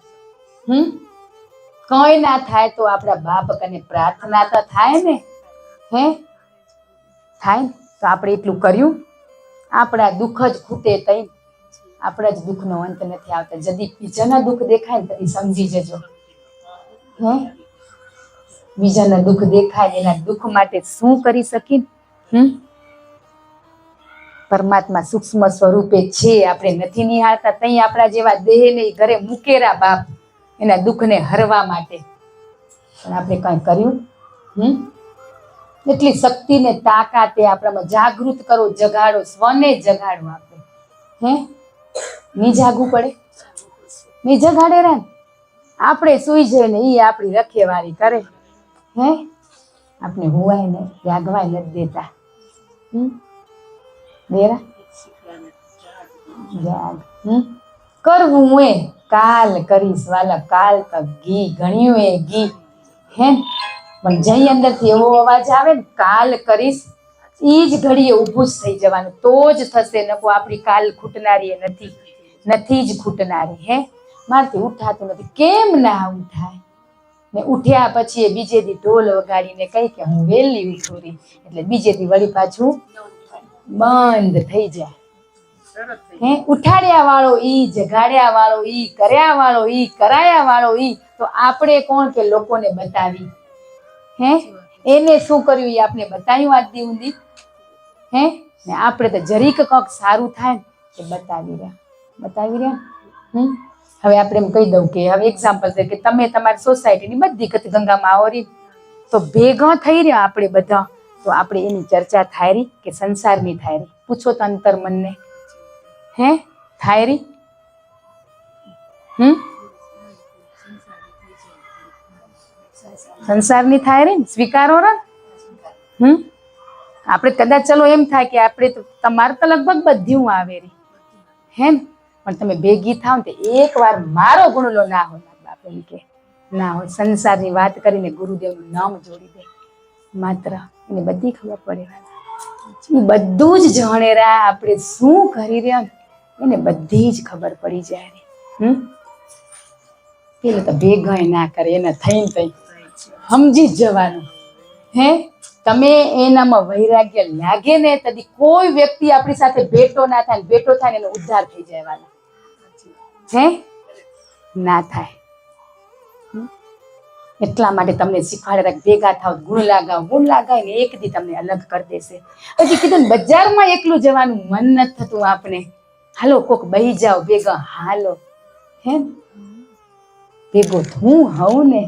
કઈ ના થાય તો આપણા બાપ કને પ્રાર્થના તો થાય ને હે. થાય તો આપણે એટલું કર્યું. આપણા દુઃખ જ ખૂટે તઈ આપણા જ દુઃખનો અંત નથી આવતા. જદી બીજાના દુઃખ દેખાય ને તદી સમજી જજો હે. બીજાના દુઃખ દેખાય એના દુઃખ માટે શું કરી શકી. પરમાત્મા સૂક્ષ્મ સ્વરૂપે છે, આપણે નથી નિહાળતા. તઈ આપણા જેવા દેહને ઘરે મૂકેરા બાપ એના દુઃખને હરવા માટે. પણ આપણે કઈ કર્યું? એટલી શક્તિ ને તાકાતે આપણામાં જાગૃત કરો, જગાડો, સ્વને જગાડો. આપણે હે ની જાગવું પડે, ની જગાડે રે. આપણે સુઈ જઈએ ને એ આપણી રખેવાળી કરે હે. આપણે હુવાય ને જાગવાય નથી દેતા. દેરા જાગ કરવું એ કાલ કરીશ વાલા. કાલ તો ઘી ગણ્યું એ ઘી હે. પણ જઈ અંદરથી એવો અવાજ આવે ને કાલ કરીશ, ઈ જ ઘડીએ ઊભું જ થઈ જવાનું. તો જ થશે. નકો આપણી કાલ ખૂટનારી નથી જ ખૂટનારી હે. મારથી ઉઠાતું નથી. કેમ ના ઉઠાય? ને ઉઠ્યા પછી બીજે દી ઢોલ વગાડીને કહી કે હું વહેલી ઉઠું રહી, એટલે બીજે દી વળી પાછું બંધ થઈ જાય હે. ઉઠાડ્યા વાળો ઈ, જગાડ્યા વાળો ઈ, કર્યા વાળો ઈ, કરાયા વાળો ઈ. તો આપણે કોણ કે લોકોને બતાવી હે એને શું કર્યું એ આપણે બતાવ્યું આજ દી ઊંધી હે ને આપણે તો જરીક કંઈક સારું થાય ને એ બતાવી રહ્યા હવે આપણે એમ કહી દઉં કે હવે એક્ઝામ્પલ છે કે તમે તમારી સોસાયટીની બધી ગંગામાં આવો રહી તો ભેગા થઈ રહ્યા આપણે બધા તો આપણે એની ચર્ચા થાય રહી કે સંસારની થાય રહી પૂછો તો અંતર મનને હે થાય રહી સંસારની થાય રહી સ્વીકારો રે આપણે કદાચ ચલો એમ થાય કે આપણે તો તમારે તો લગભગ બધું આવે રહી હે પણ તમે ભેગી થાવ ને તો એકવાર મારો ગુણલો ના હોય મારા બાપ એમ કે ના હોય સંસારની વાત કરીને ગુરુદેવનું નામ જોડી દે માત્ર એને બધી ખબર પડે એ બધું જ જાણેરા આપણે શું કરી રહ્યા એને બધી જ ખબર પડી જાય પેલું તો ભેગા ના કરે એને થઈને તઈ સમજી જ જવાનું હે તમે એનામાં વૈરાગ્ય લાગે ને તદી કોઈ વ્યક્તિ આપણી સાથે ભેટો ના થાય ભેટો થાય એનો ઉદ્ધાર થઈ જાય હે ના થાય એટલા માટે તમને શીખવાડે ભેગા થાવ ગુણ લાગાવ ને એક દી તમને અલગ કરી દેશે પછી કીધું બજારમાં એકલું જવાનું મન નથી થતું આપણે હાલો કોક બહી જાઓ ભેગા હાલો હે ભેગો હું હવું ને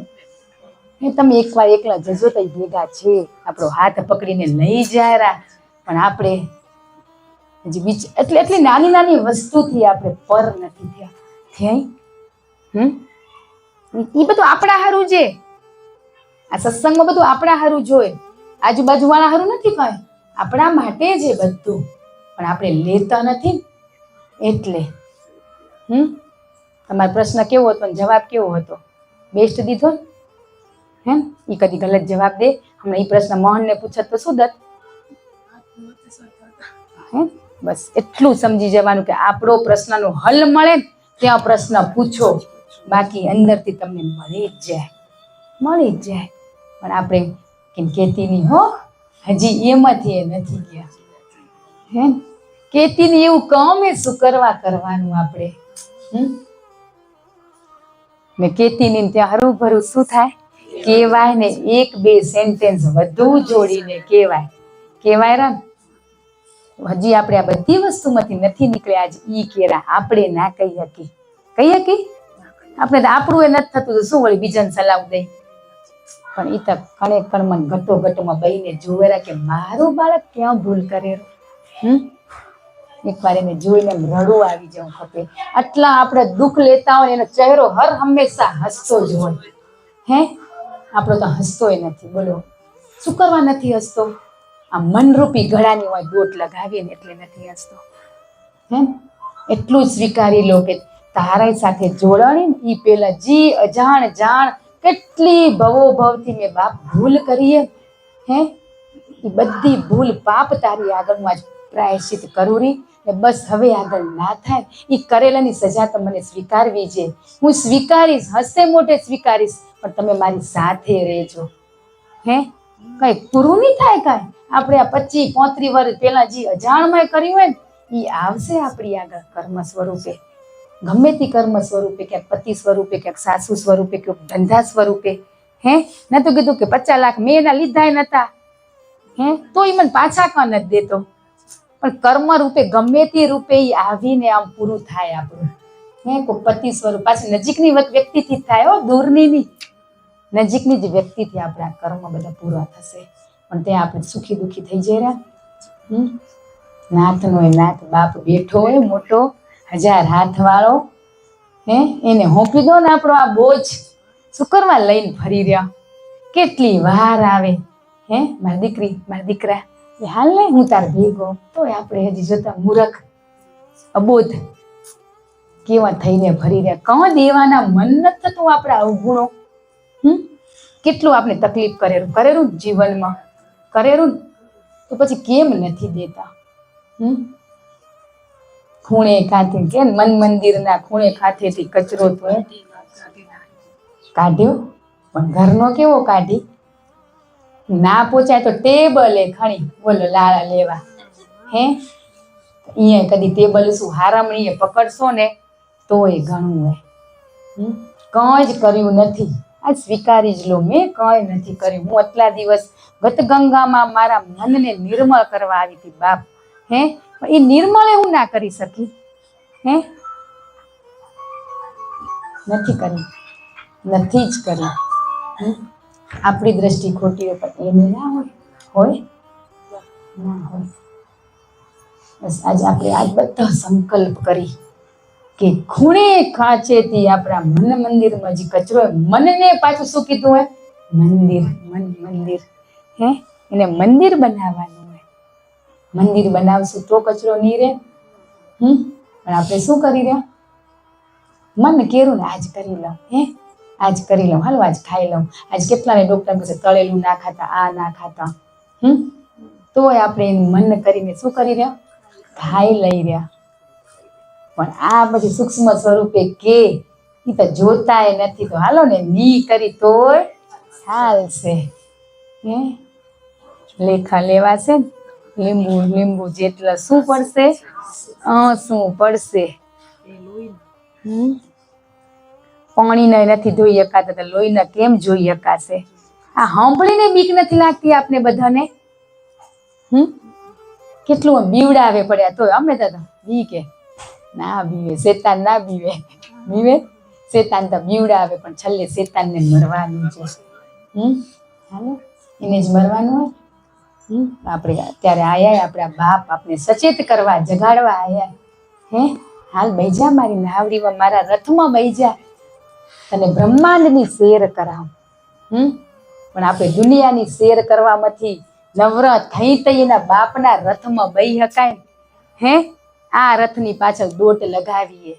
તમે એકવાર એકલા જજો તો ભેગા છે આપણો હાથ પકડીને લઈ જાય પણ આપણે હજી એટલી નાની નાની વસ્તુથી આપણે પર નથી થયા એ બધું આપણા હારું છે આ સત્સંગમાં બધું આપણા હારું જોઈ આજુબાજુ વાળા હારું નથી કઈ આપણા માટે છે બધું પણ આપણે લેતા નથી એટલે તમારો પ્રશ્ન કેવો હતો ને જવાબ કેવો હતો બેસ્ટ દીધો હે એ કદી ગલત જવાબ દે હમણાં એ પ્રશ્ન મોહનને પૂછત તો શું દત હે બસ એટલું સમજી જવાનું કે આપણો પ્રશ્નનો હલ મળે ત્યાં પ્રશ્ન પૂછો બાકી અંદરથી તમને મળી જ જાય પણ આપણે કેમ કહેતી નહીં હો હજી એમાંથી એ નથી ગયા હે કહેતી નહીં એવું કામ એ શું કરવાનું આપણે ને કહેતી નહીં ત્યાં હરું ભરું શું થાય કહેવાય ને એક બે સેન્ટેન્સ વધુ જોડીને કહેવાય રા હજી આપણે આ બધી વસ્તુમાંથી નથી નીકળ્યા આજ ઈ કેરા આપણે ના કહી હકી આપણે તો આપણું એ નથી થતું તો શું વળી બીજાને સલાહ દે પણ એ તો કણે કણમાં ઘટોમાં બહીને જોવેરા કે મારું બાળક ક્યાં ભૂલ કરેલું એકવાર એને જોઈને એમ રડવું આવી જવું ખપે આટલા આપણે દુઃખ લેતા હોય એનો ચહેરો હર હંમેશા હસતો જ હોય હે આપણો તો હસતોય નથી બોલો શું કરવા નથી હસતો આ મનરૂપી ગળાની હોય દોટ લગાવીએ ને એટલે નથી હસતો હે એટલું જ સ્વીકારી લો કે તારા સાથે જોડાણી ને એ પેલા જી અજાણ જાણ કેટલી ભવોભવથી મેં બાપ ભૂલ કરીએ હે એ બધી ભૂલ પાપ તારી આગળનું આજ પ્રાયશ્ચિત કરું રહી ને બસ હવે આગળ ના થાય એ કરેલાની સજા તો મને સ્વીકારવી છે હું સ્વીકારીશ હસે મોઢે સ્વીકારીશ પણ તમે મારી સાથે રહેજો હે કઈ પૂરું નહીં થાય કાંઈ આપણે આ 25-35 વર્ષ પહેલા જે અજાણમાં કર્યું હોય ને એ આવશે આપણી આગળ કર્મ સ્વરૂપે ગમે તે કર્મ સ્વરૂપે ક્યાંક પતિ સ્વરૂપે ક્યાંક સાસુ સ્વરૂપે ક્યાંક ધંધા સ્વરૂપે હે નતું કીધું કે 50 લાખ મેં એના લીધા નતા હે તો એ મને પાછા કાં નથી દેતો પણ કર્મ રૂપે ગમે તે રૂપે એ આવીને આમ પૂરું થાય આપણું હે કોઈ પતિ સ્વરૂપ પાછી નજીકની વ્યક્તિથી થાય હો દૂરની નહીં નજીકની જ વ્યક્તિથી આપણા કર્મ બધા પૂરા થશે પણ ત્યાં આપણે સુખી દુઃખી થઈ જઈ રહ્યા નાથનો એ નાથ બાપ બેઠો હોય મોટો 1000 હાથ વાળો હે એને હોંપી દો ને આપણો આ બોજ શું કરવા લઈને ફરી રહ્યા કેટલી વાર આવે હે મારી દીકરી મારા દીકરા એ હાલ ને હું તાર ભેગો તો આપણે હજી જોતા મૂરખ અબોધ કેવા થઈને ફરી રહ્યા કાં દેવાના મન નથી થતું આપણા અવગુણો કેટલું આપણે તકલીફ કરેલું જીવનમાં કરેલું તો પછી કેમ નથી દેતા ખૂણે કાંઠે કે મન મંદિરના ખૂણે કાંઠેથી કચરો તો કાઢ્યો પણ ઘરનો કેવો કાઢી ના પહોંચાય તો ટેબલે ખણી બોલો લાળા લેવા હે અહીંયા કદી ટેબલ શું હારામણીએ પકડશો ને તો એ ઘણું હોય કંઈ જ કર્યું નથી આ સ્વીકારી જ લો, મેં કંઈ નથી કર્યું. હું આટલા દિવસ ગતગંગામાં મારા મનને નિર્મળ કરવા આવી હતી બાપ. હે એ નિર્મળે હું ના કરી શકી? હે નથી કરી, નથી જ કરી. આપણી દ્રષ્ટિ ખોટી હોય પણ એને ના હોય, હોય ના હોય. બસ આજે આપણે આજ બધા સંકલ્પ કરી કે ખૂણે ખાંચેથી આપણા મન મંદિરમાં જે કચરો હોય, મનને પાછું શું કીધું હોય? મંદિર. મન મંદિર. હે એને મંદિર બનાવવાનું હોય. મંદિર બનાવશું તો કચરો નહીં રહે. પણ આપણે શું કરી રહ્યા? મન કેરું ને આજ કરી લઉં, હે આજ કરી લઉં, હાલો આજ ખાઈ લઉં. આજ કેટલાને ડોક્ટર પાસે તળેલું ના ખાતા, આ ના ખાતા. તોય આપણે એનું મન કરીને શું કરી રહ્યા? ખાઈ લઈ રહ્યા. પણ આ પછી સૂક્ષ્મ સ્વરૂપે કે એ તો જોતાય નથી, તો હાલો ને ની કરી તોય ચાલશે. હે લેખા લેવાશે ને, લીંબુ લીંબુ જેટલા શું પડશે? શું પડશે? પાણીને નથી ધોઈ શકાતા તો લોહીને કેમ જોઈ શકાશે? આ સાંભળીને બીક નથી લાગતી આપને બધાને? કેટલું બીવડાવે પડ્યા તો અમે તો બીકે ના બીવે, શેતાન ના બીવે. બીવે શેતાન તો બીવડાવે પણ છેલ્લે શેતાનને મરવાનું છે. હાલો એને જ મરવાનું હોય. આપણે અત્યારે આયા આપણા બાપ આપણે સચેત કરવા, જગાડવા આયા. હે હાલ બેજા મારી નાવડીમાં, મારા રથમાં બેજા, તને બ્રહ્માંડની શેર કરાવ. પણ આપણે દુનિયાની શેર કરવામાંથી નવરત થઈ તઈ એના બાપના રથમાં બેહી શકાય? હે આ રથની પાછળ દોટ લગાવીએ.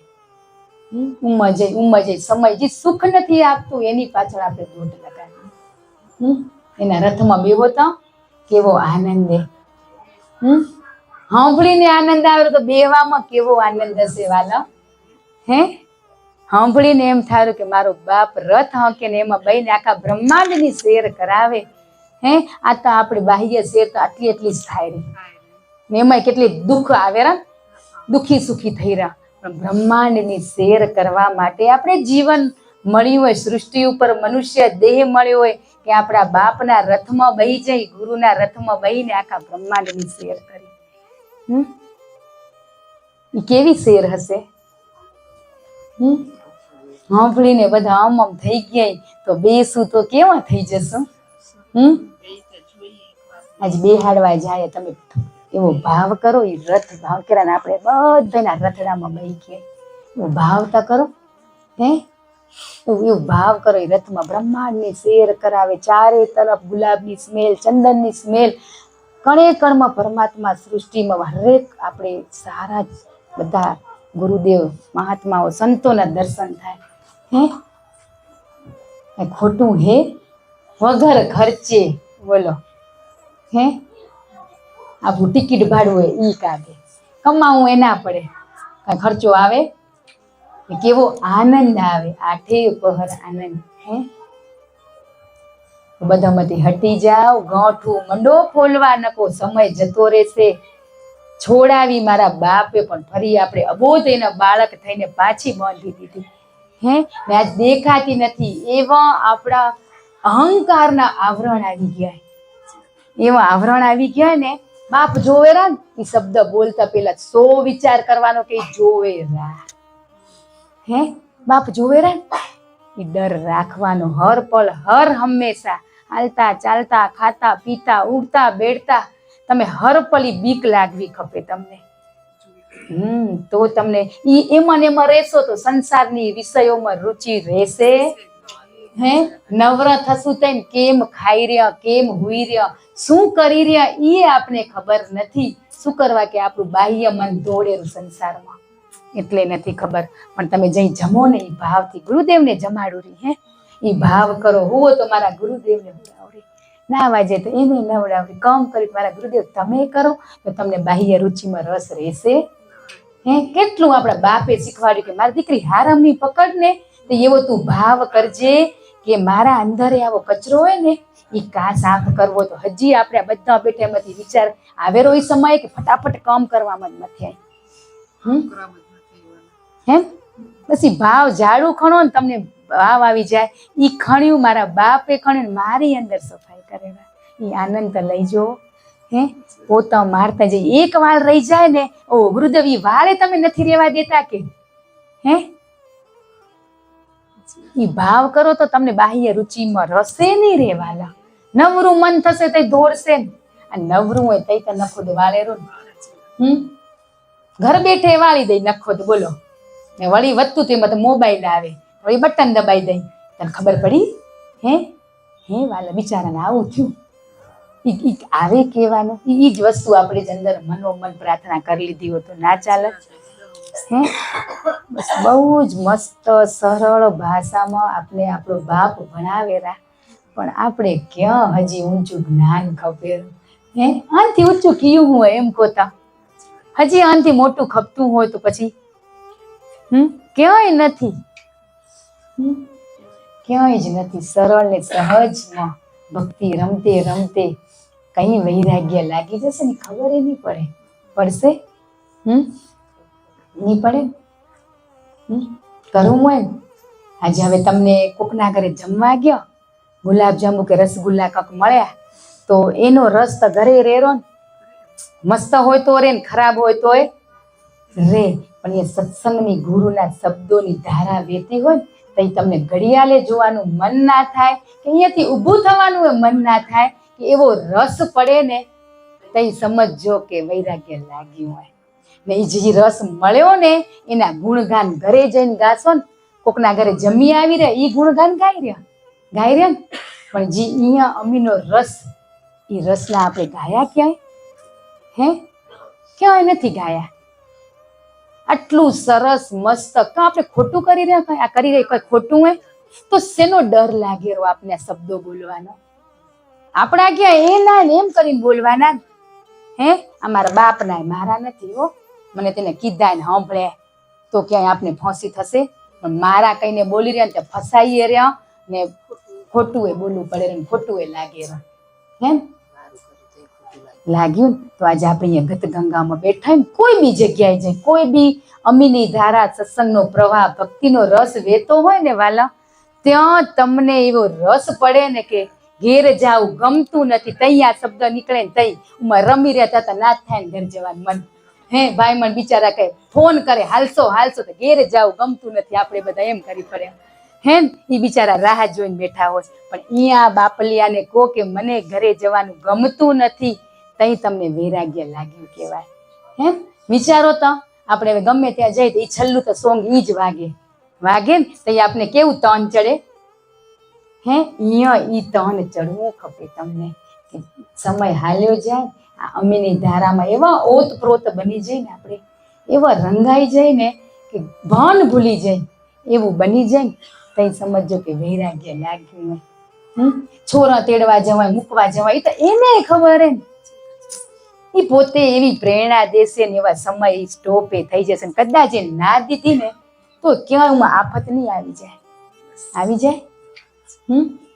ઉમજે સમય જે સુખ નથી આપતું એની પાછળ આપણે દોટ લગાવીએ. એના રથમાં બેહો તો કેવો આનંદ હે. સાંભળીને આનંદ આવે તો બેહવામાં કેવો આનંદ હશે વાલા? હે સાંભળીને એમ થારું કે મારો બાપ રથ હાંકે ને એમાં બેહીને આખા બ્રહ્માંડની શેર કરાવે. હે આ તો આપણી બાહ્ય શેર તો આટલી એટલી જ થાય રહી ને એમાં કેટલી દુઃખ આવે રા, દુઃખી સુખી થઈ રહ્યા. પણ બ્રહ્માંડની શેર કરવા માટે આપણે જીવન મળ્યું હોય, સૃષ્ટિ ઉપર મનુષ્ય દેહ મળ્યો હોય કે આપણા બાપના રથમાં બેહી જઈ, ગુરુના રથમાં બેહીને આખા બ્રહ્માંડની શેર કરી. એ કેવી શેર હશે? સાંભળીને બધા આમ થઈ ગયા તો બેસું તો કેવા થઈ જશું? આજ બેહાડવા જાય તમે એવો ભાવ કરો. એ રથ ભાવ કર્યા ને આપણે બધાના રથડામાં બેહી ગયા એવો ભાવ તો કરો. હે એવો ભાવ કરો. એ રથમાં બ્રહ્માંડની શેર કરાવે, ચારે તરફ ગુલાબની સ્મેલ, ચંદનની સ્મેલ, કણે કણમાં પરમાત્મા સૃષ્ટિમાં હરેક આપણે સારા જ બધા ગુરુદેવ મહાત્માઓ સંતોના દર્શન થાય. હે ખોટું હે? વગર ખર્ચે બોલો. હે આપણું ટિકિટ ભાડું હોય ઈ કાઢે, કમાવું એ ના પડે, કાંઈ ખર્ચો આવે? કેવો આનંદ આવે, આઠે પહર આનંદ. હે બધામાંથી હટી જાવ, ગાંઠું મંડો ખોલવા, નકો સમય જતો રહેશે. છોડાવી મારા બાપે પણ ફરી આપણે અબોધ એના બાળક થઈને પાછી બાંધી દીધી. હે ને આજ દેખાતી નથી એવા આપણા અહંકારના આવરણ આવી ગયા. એવા આવરણ આવી ગયા ને બાપ જોવે રા ને એ શબ્દ બોલતા પેલા 100 વિચાર કરવાનો કે જોવે રા. હે બાપ જોવે રા એ ડર રાખવાનો હર પળ હર હંમેશા, હાલતા ચાલતા, ખાતા પીતા, ઉડતા બેઠતા તમે હર પળી બીક લાગવી ખપે તમને. તો તમને ઈ એમાં ને એમાં રહેશો તો સંસારની વિષયોમાં રુચિ રહેશે. હે નવરા થશું તઈ કેમ ખાઈ રહ્યા, કેમ હુઈ રહ્યા, શું કરી રહ્યા ઈ આપને ખબર નથી. શું કરવા કે આપણું બાહ્ય મન દોડેલું સંસારમાં એટલે નથી ખબર. પણ તમે જઈ જમો ને એ ભાવથી ગુરુદેવને જમાડુરી. હે એ ભાવ કરો. હુવો તો મારા ગુરુદેવને નવડાવરી, ના વાજે તો એને નવડાવરી, કામ કરી મારા ગુરુદેવ તમે કરો તો તમને બાહ્ય રુચિમાં રસ રહેશે. હે કેટલું આપણા બાપે શીખવાડ્યું કે મારી દીકરી હારામની પકડ ને તો એવો તું ભાવ કરજે કે મારા અંદરે આવો કચરો હોય ને એ કા સાફ કરવો. તો હજી આપણે બધા બેઠા એમાંથી વિચાર આવેરો એ સમય કે ફટાફટ કામ કરવામાં જ નથી આવી. હે બસ એ ભાવ ઝાડુ ખણો ને તમને ભાવ આવી જાય. ઈ ખણ્યું મારા બાપે ખણ્યું, મારી અંદર સફાઈ કરેલા. ઈ આનંદ તો લઈ જો. હે પોતા મારતા જઈ એક વાળ રહી જાય ને, ઓ ગુરુદેવ ઈ વાળે તમે નથી રહેવા દેતા કે? હે ઈ ભાવ કરો તો તમને બાહ્ય રુચિમાં રસે નહીં રહેવાલા. નવરું મન થશે તો દોડશે ને, આ નવરું હોય તઈ તો નખોદ વાળેરું. ઘર બેઠે વાળી દઈ નખોદ, બોલો. ને વળી વધતું તેમાં તો મોબાઈલ આવે, વળી બટન દબાઈ દઈ. તને ખબર પડી? હે વાલા બિચારાને આવું થયું. ઈ આવે કહેવાનું, ઈ જ વસ્તુ આપણે જ અંદર મનોમન પ્રાર્થના કરી લીધી હોય તો ના ચાલે. હે બસ બહુ જ મસ્ત સરળ ભાષામાં આપણે આપણો બાપ ભણાવેલા, પણ આપણે ક્યાં હજી ઊંચું જ્ઞાન ખપેલું. હે આનથી ઊંચું કયું હોય એમ કોતા, હજી આનથી મોટું ખપતું હોય તો પછી ક્યાંય નથી. ક્યાંય જ નથી. સરળ ને સહજમાં ભક્તિ રમતે રમતે કઈ વૈરાગ્ય લાગી જશે ને ખબર નહીં પડે. પડશે? નહીં પડે. કરવું હોય ને, આજે હવે તમને કોકના ઘરે જમવા ગયો, ગુલાબજાંબુ કે રસગુલ્લા કંઈક મળ્યા, તો એનો રસ તો ઘરે રેરો ને. મસ્ત હોય તો રે ને ખરાબ હોય તો રે, પણ એ સત્સંગની ગુરુના શબ્દોની ધારા વહેતી હોય ને, તો તમને ઘડિયાળે જોવાનું મન ના થાય, કે અહીંયાથી ઊભું થવાનું મન ના થાય, કે એવો રસ પડે ને, તઈ સમજજો કે વૈરાગ્ય લાગ્યું હોય. ને એ જે રસ મળ્યો ને એના ગુણગાન ઘરે જઈને ગાશો ને, કોકના ઘરે જમી આવી રહ્યા એ ગુણગાન ગાઈ રહ્યા ને, પણ જે અહીંયા અમીનો રસ, એ રસના આપણે ગાયા ક્યાંય? ક્યાંય નથી ગાયા. આટલું સરસ મસ્ત આપણે ખોટું કરી રહ્યા, કઈ આ કરી રહી કઈ ખોટું હોય તો શેનો ડર લાગેલો આપને શબ્દો બોલવાનો? આપણા ક્યાં એ ના એમ કરીને બોલવાના. અમારા બાપ ના મારા નથી હો, મને તેને કીધા ને સાંભળે તો ક્યાંય આપને ફાંસી થશે, પણ મારા કઈને બોલી રહ્યા ને ફસાઈએ રહ્યા ને ખોટું એ બોલવું પડે ને ખોટું એ લાગે લાગ્યું ને. તો આજે આપણે અહીંયા ગતગંગામાં બેઠા ને, કોઈ બી જગ્યાએ જાય, કોઈ બી અમીની ધારા સત્સંગનો પ્રવાહ ભક્તિનો રસ વહેતો હોય ને વાલા, ત્યાં તમને એવો રસ પડે ને કે ઘેર જાવું ગમતું નથી. તઈ આ શબ્દ નીકળે ને તઈ રમી રહ્યા હતા ના થાય ને ઘર જવાનું મન. ભાઈ મન બિચારા કહે ફોન કરે હાલશો તો ઘેર જાવું ગમતું નથી. આપણે બધા એમ કરી પડ્યા એ બિચારા રાહ જોઈને બેઠા હોય, પણ અહીંયા બાપલિયાને કહો કે મને ઘરે જવાનું ગમતું નથી, તઈ તમને વૈરાગ્ય લાગ્યું કહેવાય. વિચારો તો આપણે હવે ગમે ત્યાં જઈએ તો એ છેલ્લું તો સોંગ ઈ જ વાગે ને, તો આપણે કેવું તન ચડે. અહીંયા ઈ તન ચડવું ખપે તમને, કે સમય હાલ્યો જાય, આ અમીની ધારામાં એવા ઓતપ્રોત બની જાય ને, આપણે એવા રંગાઈ જાય ને કે ભાન ભૂલી જાય એવું બની જાય ને, તઈ સમજો કે વૈરાગ્ય લાગ્યું હોય. છોરા તેડવા જવાય, મૂકવા જવાય, એ તો એને ખબર હે ને, એ પોતે એવી પ્રેરણા દેશે ને એવા સમય સ્ટોપે થઈ જશે. કદાચ એ ના દીધી ને તો ક્યાં આફત નહીં આવી જાય.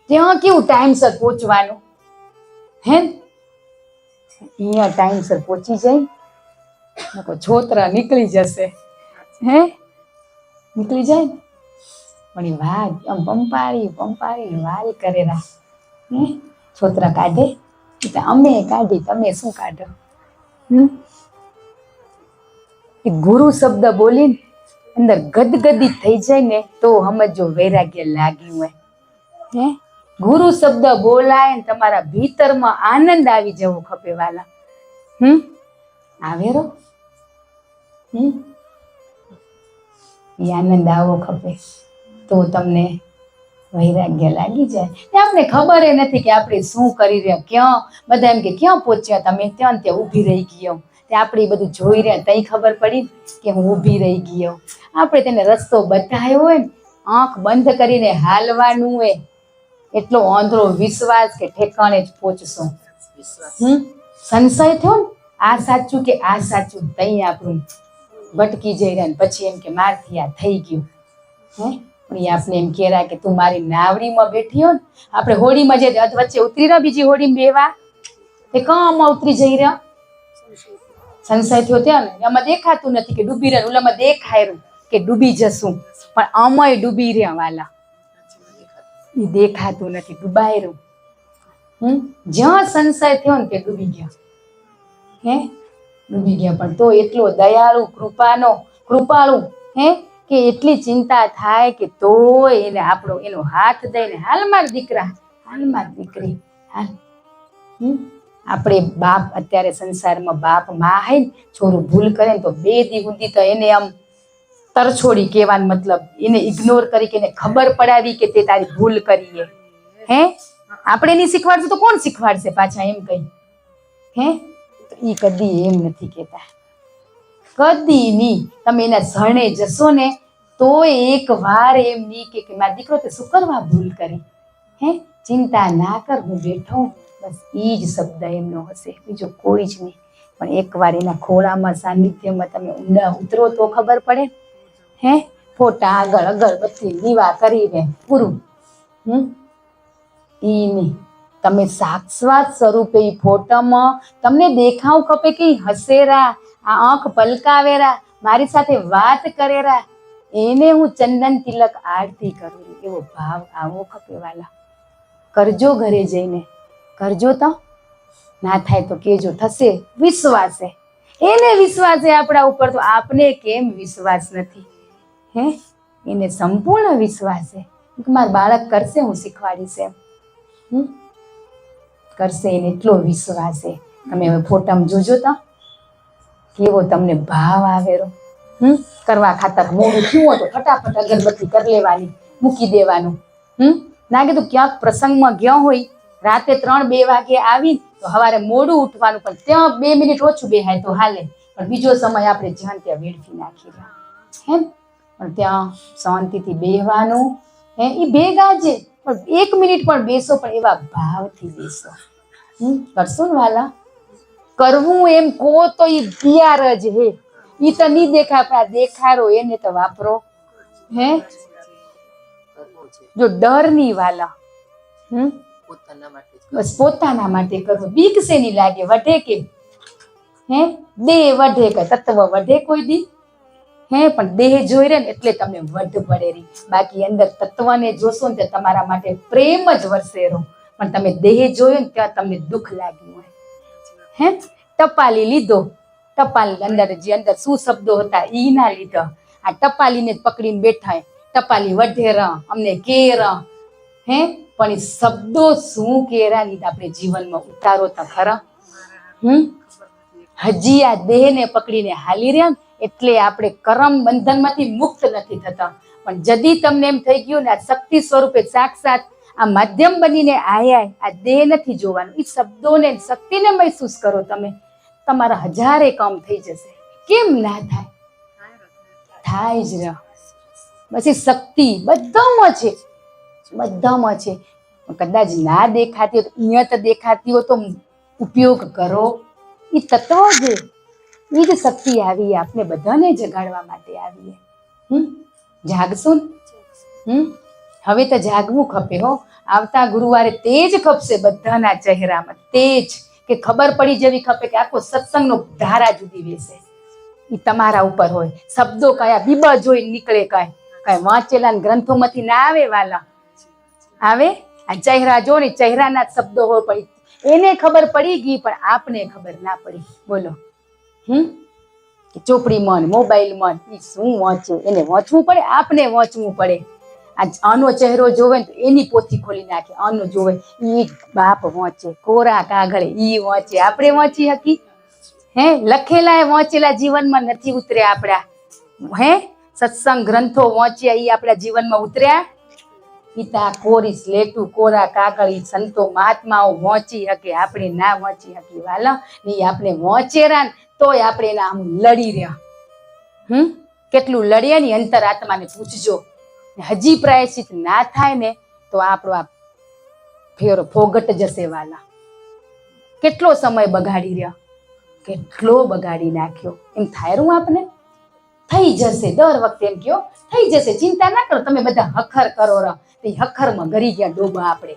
ત્યાં કેવું ટાઈમસર પહોંચવાનું. અહીંયા ટાઈમસર પહોંચી જાય, છોતરા નીકળી જશે. નીકળી જાય ને, પણ એ વાઘ આમ પંપારી વાલ કરેલા છોતરા કાઢે. અમે કાઢી, તમે શું કાઢો? ગુરુ શબ્દ બોલીને અંદર ગદગદી થઈ જાય ને તો સમજો વૈરાગ્ય લાગ્યું હોય. ગુરુ શબ્દ બોલાય ને તમારા ભીતરમાં આનંદ આવી જવો ખપે વાલા. આવેરો એ આનંદ આવો ખપે તો તમને વૈરાગ્ય લાગી જાય. આપણે ખબર એ નથી કે આપણે શું કરી રહ્યા, ક્યાં બધા એમ કે ક્યાં પહોંચ્યા તમે, ત્યાં ત્યાં ઊભી રહી ગયો. તે આપણે બધું જોઈ રહ્યા તઈ ખબર પડી કે હું ઊભી રહી ગયો. આપણે તેને રસ્તો બતાવ્યો હોય ને, આંખ બંધ કરીને હાલવાનું હોય, એટલો આંધળો વિશ્વાસ કે ઠેકાણે જ પહોંચશો. સંશય થયો ને આ સાચું કે આ સાચું, તઈ આપણું ભટકી જઈ રહ્યા, પછી એમ કે મારથી આ થઈ ગયું. પણ આપણે એમ કહેવાય કે તું મારી નાવડીમાં બેઠી હો ને, આપણે હોડીમાં જે વચ્ચે ઉતરી રહ્યા, બીજી હોડીમાં બેવા તે કામમાં ઉતરી જઈ રહ્યા. સંશય થયો ત્યાં ને આમાં દેખાતું નથી કે ડૂબી રહ્યા, ઓલામાં દેખાય કે ડૂબી જશું, પણ આમાંય ડૂબી રહ્યા વાલા. એ દેખાતું નથી, ડૂબાયેલું. જ્યાં સંશય થયો ને તે ડૂબી ગયા. ડૂબી ગયા. પણ તો એટલો દયાળુ કૃપાળુ કે એટલી ચિંતા થાય કે તોય એને આપણો એનો હાથ દઈને હાલ માર દીકરા, હાલ માર દીકરી, હાલ. આપણે બાપ અત્યારે સંસારમાં બાપ માં હે ને, છોરું ભૂલ કરે ને તો 2 દી સુધી તો એને આમ તરછોડી કહેવાનો મતલબ એને ઇગ્નોર કરી કે એને ખબર પડાવી કે તે તારી ભૂલ કરી આપણે નહીં શીખવાડશું તો કોણ શીખવાડશે પાછા એમ કઈ. ઈ કદી એમ નથી કહેતા, કદી નહીં. તમે એના શરણે જશો ને તો એક વાર એમ નહીં કે મારા દીકરો તે શું કરવા ભૂલ કરી, ચિંતા ના કર, હું બેઠો. બસ ઈ જ શબ્દ એમનો હશે, બીજો કોઈ જ નહીં. પણ એકવાર એના ખોળામાં સાનિધ્યમાં તમે ઊંડા ઉતરો તો ખબર પડે. ફોટા આગળ અગરબત્તી દીવા કરીને પૂરું. ઈ નહીં, તમે સાક્ષાત સ્વરૂપે ઈ ફોટામાં તમને દેખાવ ખપે કે હસેરા, આ આંખ પલકાવેરા, મારી સાથે વાત કરેરા, એને હું ચંદન તિલક આરતી કરું, એવો ભાવ આવો ખપે વાલા. કરજો, ઘરે જઈને કરજો. તો ના થાય તો કેજો, થશે. વિશ્વાસે એને વિશ્વાસે આપણા ઉપર, તો આપને કેમ વિશ્વાસ નથી? એને સંપૂર્ણ વિશ્વાસ છે કે મારું બાળક કરશે, હું શીખવાડીશ એમ. કરશે એને એટલો વિશ્વાસ છે. તમે હવે ફોટામાં જોજો તો કેવો તમને ભાવ આવેલો. કરવા ખાતર મોડું થયું તો ફટાફટ અગરબત્તી કરી લેવાની, મૂકી દેવાનું. ના કીધું ક્યાંક પ્રસંગમાં ગયો હોય, રાતે 3-2 વાગે આવી તો સવારે મોડું ઉઠવાનું, પણ ત્યાં 2 મિનિટ ઓછું બેહાય તો હાલે, પણ બીજો સમય આપણે જ્યાં ત્યાં વેડફી નાખી રહ્યા. પણ ત્યાં શાંતિથી બેહવાનું. એ ભેગા છે પણ 1 મિનિટ પણ બેસો, પણ એવા ભાવથી બેસો. કરશો ને વાલા? કરવું એમ કહો તો એ પિયાર જ હે. ઈ તો નહીં દેખાય, પણ આ દેખાડો એને તો વાપરો. જો ડર ની વાલા, બસ પોતાના માટે કરવું. બીક શેની લાગે? વઢે કે દેહ વઢે કે તત્વ વઢે કોઈ દી? પણ દેહ જોઈ રહે ને એટલે તમને વઢ પડે રહી. બાકી અંદર તત્વને જોશો ને તે તમારા માટે પ્રેમ જ વરસેરો, પણ તમે દેહ જોયો ને ત્યાં તમને દુઃખ લાગ્યું હોય. ટપાલી લીધો, ટપાલી અંદર જે અંદર શું શબ્દો હતા ઈ ના લીધા, આ ટપાલીને પકડીને બેઠા. ટપાલી વઢે ર, અમને કે ર, પણ એ શબ્દો શું કેરા લીધા આપણે જીવનમાં ઉતારો તો ખરા. હજી આ દેહને પકડીને હાલી રહ્યા એટલે આપણે કરમ બંધનમાંથી મુક્ત નથી થતા. પણ જદી તમને એમ થઈ ગયું ને આ શક્તિ સ્વરૂપે સાક્ષાત આ માધ્યમ બનીને આયા, આ દેહ નથી જોવાનું, એ શબ્દોને શક્તિને મહેસૂસ કરો તમે, તમારા 1000 કામ થઈ જશે. કેમ ના થાય? થાય જ રહ્યા. પછી શક્તિ બધામાં છે, બધામાં છે. કદાચ ના દેખાતી હોય તો અહીંયા તો દેખાતી હોય તો ઉપયોગ કરો. એ તત્વ છે, એ જ શક્તિ આવી આપણે બધાને જગાડવા માટે આવી. જાગશું ને? હવે તો જાગવું ખપે હો. આવતા ગુરુવારે તેજ ખપશે બધાના ચહેરામાં, તેજ કે ખબર પડી જવી ખપે કે આખો સત્સંગનો ધારા જુદી વેસે. એ તમારા ઉપર હોય. શબ્દો કયા બીબા જોઈ નીકળે, કઈ વાંચેલા ગ્રંથોમાંથી ના આવે વાલા. આવે આ ચહેરા જો ને, ચહેરાના જ શબ્દો હોય, પણ એને ખબર પડી ગઈ પણ આપને ખબર ના પડી. બોલો. ચોપડી મન, મોબાઈલ મન, એ શું વાંચે? એને વાંચવું પડે, આપને વાંચવું પડે. આનો ચહેરો જોવે ને તો એની પોથી ખોલી નાખે. આનો જોવે ઈ બાપ વાંચે, કોરા કાગળે ઈ વાંચે, આપણે વાંચી હકી? લખેલા વાંચેલા જીવનમાં નથી ઉતર્યા આપણા. સત્સંગ ગ્રંથો વાંચ્યા ઈ આપણા જીવનમાં ઉતર્યા? પિતા કોરી સ્લેટું, કોરા કાગળ સંતો મહાત્માઓ વાંચી હકે, આપણે ના વાંચી હકી વાલા. ને આપણે વાંચેરા ને તોય આપણે એના આમ લડી રહ્યા. કેટલું લડીએ ને અંતરાત્માને પૂછજો. હજી પ્રાયશ્ચિત ના થાય ને તો આપણો આ ફેરો ફોગટ જશે વાલા. કેટલો સમય બગાડી રહ્યા, કેટલો બગાડી નાખ્યો. એમ થાયરું આપને? થઈ જશે. દર વખતે એમ કયો થઈ જશે, ચિંતા ના કરો. તમે બધા હખર કરો રહો. એ હખરમાં ઘરી ગયા ડોબા આપણે,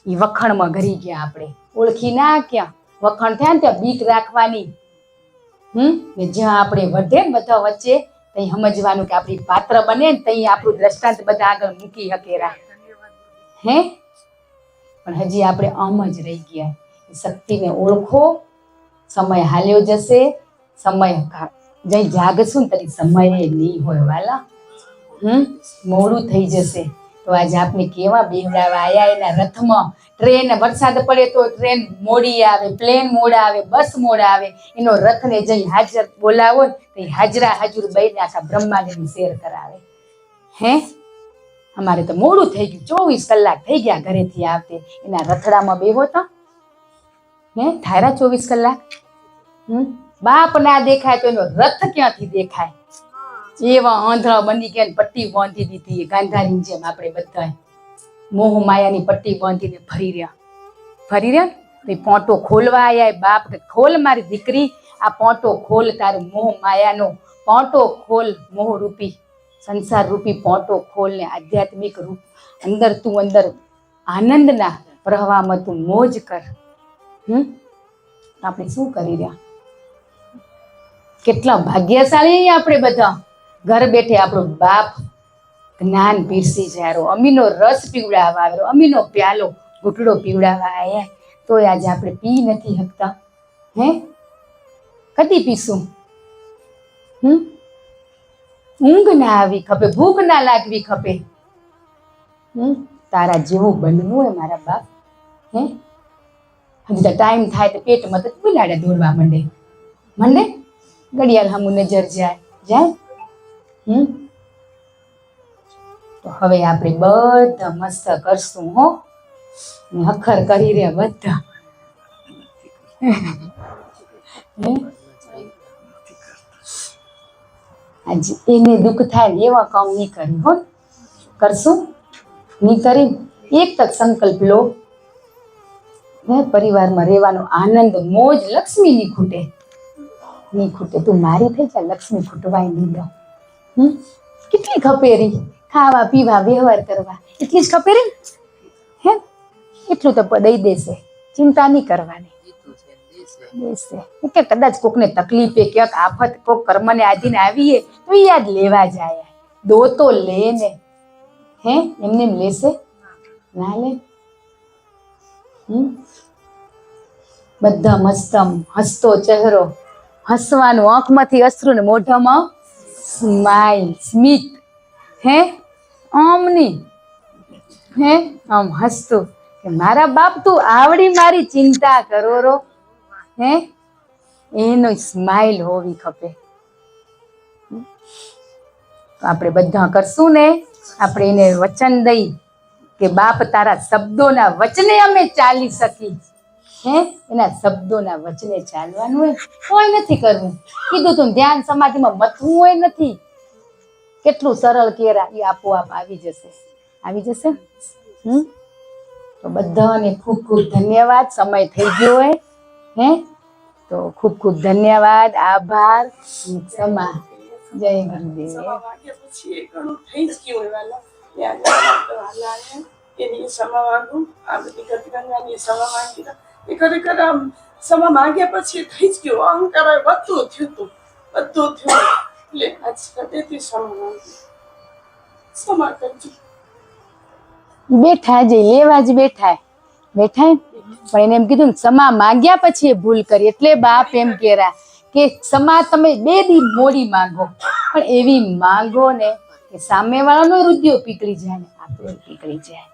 એ વખણમાં ઘરી ગયા આપણે. ઓળખી ના ક્યાં વખણ થયા ને ત્યાં બીક રાખવાની. ને જ્યાં આપણે વધે ને બધા વચ્ચે ત્યાં સમજવાનું કે આપણી પાત્ર બને ને ત્યાં આપણું દ્રષ્ટાંત બધા આગળ મૂકી હકેરા. હે પણ હજી આપણે આમ જ રહી ગયા. એ શક્તિને ઓળખો. સમય હાલ્યો જશે. સમય જઈ જાગશું ને તરી સમયે નહીં હોય વાલા. મોડું થઈ જશે. તો આજે આપણે કેવા બેવડાવા આયા એના રથમાં. ટ્રેન વરસાદ પડે તો ટ્રેન મોડી આવે, પ્લેન મોડા આવે, બસ મોડા આવે. એનો રથને જઈ હાજર બોલાવો ને તો હાજરા હાજર બઈને આખા બ્રહ્માંડની શેર કરાવે. હે અમારે તો મોડું થઈ ગયું. 24 કલાક થઈ ગયા ઘરેથી આવતે. એના રથડામાં બેહો તો હે થાયરા 24 કલાક. બાપ ના દેખાય તો એનો રથ ક્યાંથી દેખાય? એવા આંધળા બની ગયા. પટ્ટી બાંધી દીધી ગાંધારીની જેમ. આપણે બધા મોહ માયાની પટ્ટી બાંધીને ફરી રહ્યા તો પોંટો ખોલવા આયા. બાપ કે ખોલ મારી દીકરી, આ પોંટો ખોલ, તારું મોહ માયાનો પોંટો ખોલ. મોહ રૂપી સંસાર રૂપી પોંટો ખોલ ને આધ્યાત્મિક રૂપ અંદર આનંદના પ્રવાહમાં તું મોજ કર. આપણે શું કરી રહ્યા? કેટલા ભાગ્યશાળી આપણે બધા. ઘર બેઠે આપણો બાપ જ્ઞાન પીરસી જાય, અમીનો રસ પીવડાવવા આવ્યો, અમીનો પ્યાલો ઘૂંટડો પીવડાવવા આવ્યા. તો આજે આપણે પી નથી શકતા. હે કદી પીશું? ઊંઘ ના આવી ખપે, ભૂખ ના લાગવી ખપે. તારા જેવું બનવું હોય મારા બાપ. હે હજી તો ટાઈમ થાય તો પેટમાં તો બિલાડે દોડવા મંડે. ઘડિયાળ સામું નજર જાય. તો હવે આપણે બધા મસ્ત કરશું હો. હખર કરી રહ્યા બધા. આજે એને દુઃખ થાય એવા કામ નહીં કરી હો. કરશું નહીં કરી. એક તક સંકલ્પ લો. પરિવારમાં રહેવાનો આનંદ, મોજ, લક્ષ્મી નહીં ખૂટે. તું મારી થઈ જાય, લક્ષ્મી ખૂટવાય નહીં દો. કેટલી ખપેરી ખાવા પીવા વ્યવહાર કરવા, એટલી જ ખપેરી. હે એટલું તો દઈ દેશે. ચિંતા નહીં કરવાની. દેશે કે કદાચ કોકને તકલીફે, ક્યાંક આફત, કોક કર્મને આધીને આવીએ તો યાદ લેવા જાય. દો તો લે ને. હે એમને લેશે ના લે. બધા મસ્તમ હસતો ચહેરો, હસવાનું, આંખમાંથી અશ્રુ ને મોઢામાં સ્માઈલ, સ્મિત. હે આમની હે આમ હસતું કે મારા બાપ તું આવડી મારી ચિંતા કરો રો. હે એનો સ્માઈલ હોવી ખપે. આપણે બધા કરશું ને. આપણે એને વચન દઈ કે બાપ તારા શબ્દોના વચને અમે ચાલી શકી. હે એના શબ્દોના વચને ચાલવાનું હોય. કોઈ નથી કરવું. કીધું તું ધ્યાન સમાધિમાં મથવું હોય નથી. કેટલું સરળ કેરા એ આપોઆપ આવી જશે. તો બધાને ખૂબ ખૂબ ધન્યવાદ. સમય થઈ ગયો હોય. હે તો ખૂબ ખૂબ ધન્યવાદ, આભાર, ક્ષમા. જય ગુરુદેવ. સમા માંગ્યા પછી થઈ જ ગયું. અહંકાર બધું થયું. એટલે તેથી સમા કરજો. બેઠા જ લેવા જ બેઠા પણ એને એમ કીધું ને ક્ષમા માંગ્યા પછી એ ભૂલ કરી. એટલે બાપ એમ કેરા કે ક્ષમા તમે 2 દી મોડી માંગો, પણ એવી માંગો ને કે સામે વાળાનો રુધિયો પીકળી જાય ને આપણો પીકળી જાય.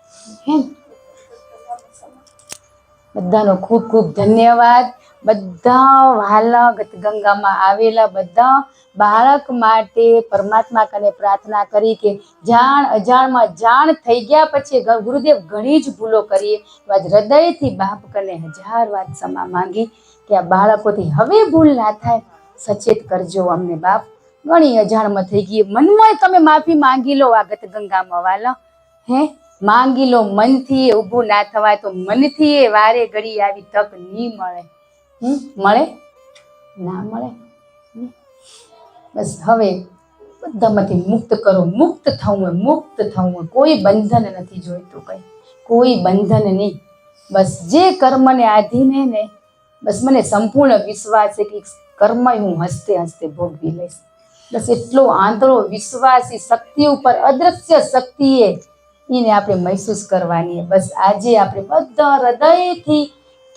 બધાનો ખૂબ ખૂબ ધન્યવાદ. બધા વહાલા ગંગામાં આવેલા બધા બાળક માટે પરમાત્મા કને પ્રાર્થના કરી કે જાણ અજાણમાં જાણ થઈ ગયા પછી ગુરુદેવ ઘણી જ ભૂલો કરીએ. તો આજ હૃદયથી બાપ કને 1000 વાર ક્ષમા માંગી કે આ બાળકોથી હવે ભૂલ ના થાય. સચેત કરજો અમને બાપ. ઘણી અજાણમાં થઈ ગઈ. મનમાં તમે માફી માંગી લો. આ ગંગામાં વાલા હે માંગી લો મનથી. ઊભું ના થવાય તો મનથી એ વારે ઘડી આવી તક નહીં મળે. મળે ના મળે. બસ હવે બધામાંથી મુક્ત કરો. મુક્ત થવું. કોઈ બંધન નથી જોઈતું. કોઈ બંધન નહીં. બસ જે કર્મને આધીને ને બસ મને સંપૂર્ણ વિશ્વાસ છે કે કર્મ હું હસતે હસતે ભોગવી લઈશ. બસ એટલો આંતરો વિશ્વાસ. શક્તિ ઉપર અદ્રશ્ય શક્તિએ એને આપણે મહેસૂસ કરવાની. બસ આજે આપણે બધા હૃદયથી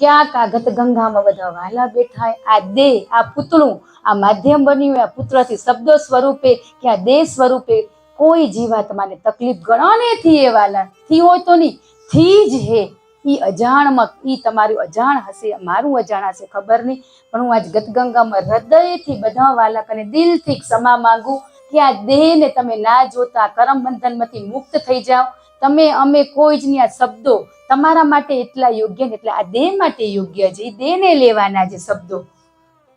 ક્યાંક આ ગતગંગામાં બધા વાલા બેઠા હોય. આ દેહ, આ પૂતળું, આ માધ્યમ બન્યું હોય, આ પુત્રથી શબ્દો સ્વરૂપે કે આ દેહ સ્વરૂપે કોઈ જીવાત્માને તકલીફ ગણો ને થી એ વાલા થી હોય તો નહીં, થી જ હે. ઈ અજાણમાં, ઈ તમારું અજાણ હશે, મારું અજાણ હશે, ખબર નહીં, પણ હું આજ ગતગંગામાં હૃદયથી બધા વાલા કને દિલથી ક્ષમા માંગુ કે આ દેહને તમે ના જોતા કરમ બંધનમાંથી મુક્ત થઈ જાઓ. તમે અમે કોઈ જ નહીં. આ શબ્દો તમારા માટે એટલા યોગ્ય ને એટલે આ દેહ માટે યોગ્ય છે. એ દેહને લેવાના જે શબ્દો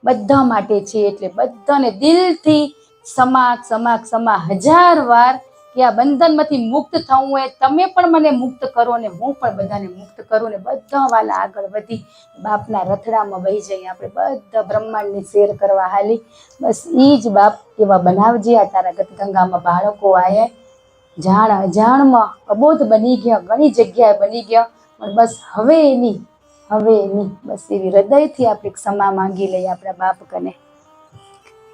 બધા માટે છે. એટલે બધાને દિલથી ક્ષમા ક્ષમા ક્ષમા 1000 વાર કે આ બંધનમાંથી મુક્ત થવું હોય. તમે પણ મને મુક્ત કરો ને હું પણ બધાને મુક્ત કરું ને બધા વાલા આગળ વધી બાપના રથડામાં વહી જઈએ. આપણે બધા બ્રહ્માંડની શેર કરવા હાલી. બસ ઈ જ બાપ એવા બનાવજે. આ તારા ગતગંગામાં બાળકો આયા જાણ અજાણમાં અબોધ બની ગયા, ઘણી જગ્યાએ બની ગયા, પણ બસ હવે નહીં બસ એવી હૃદયથી આપણે ક્ષમા માંગી લઈએ આપણા બાપ કને.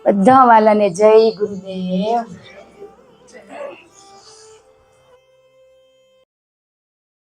બધા વાલાને જય ગુરુદેવ.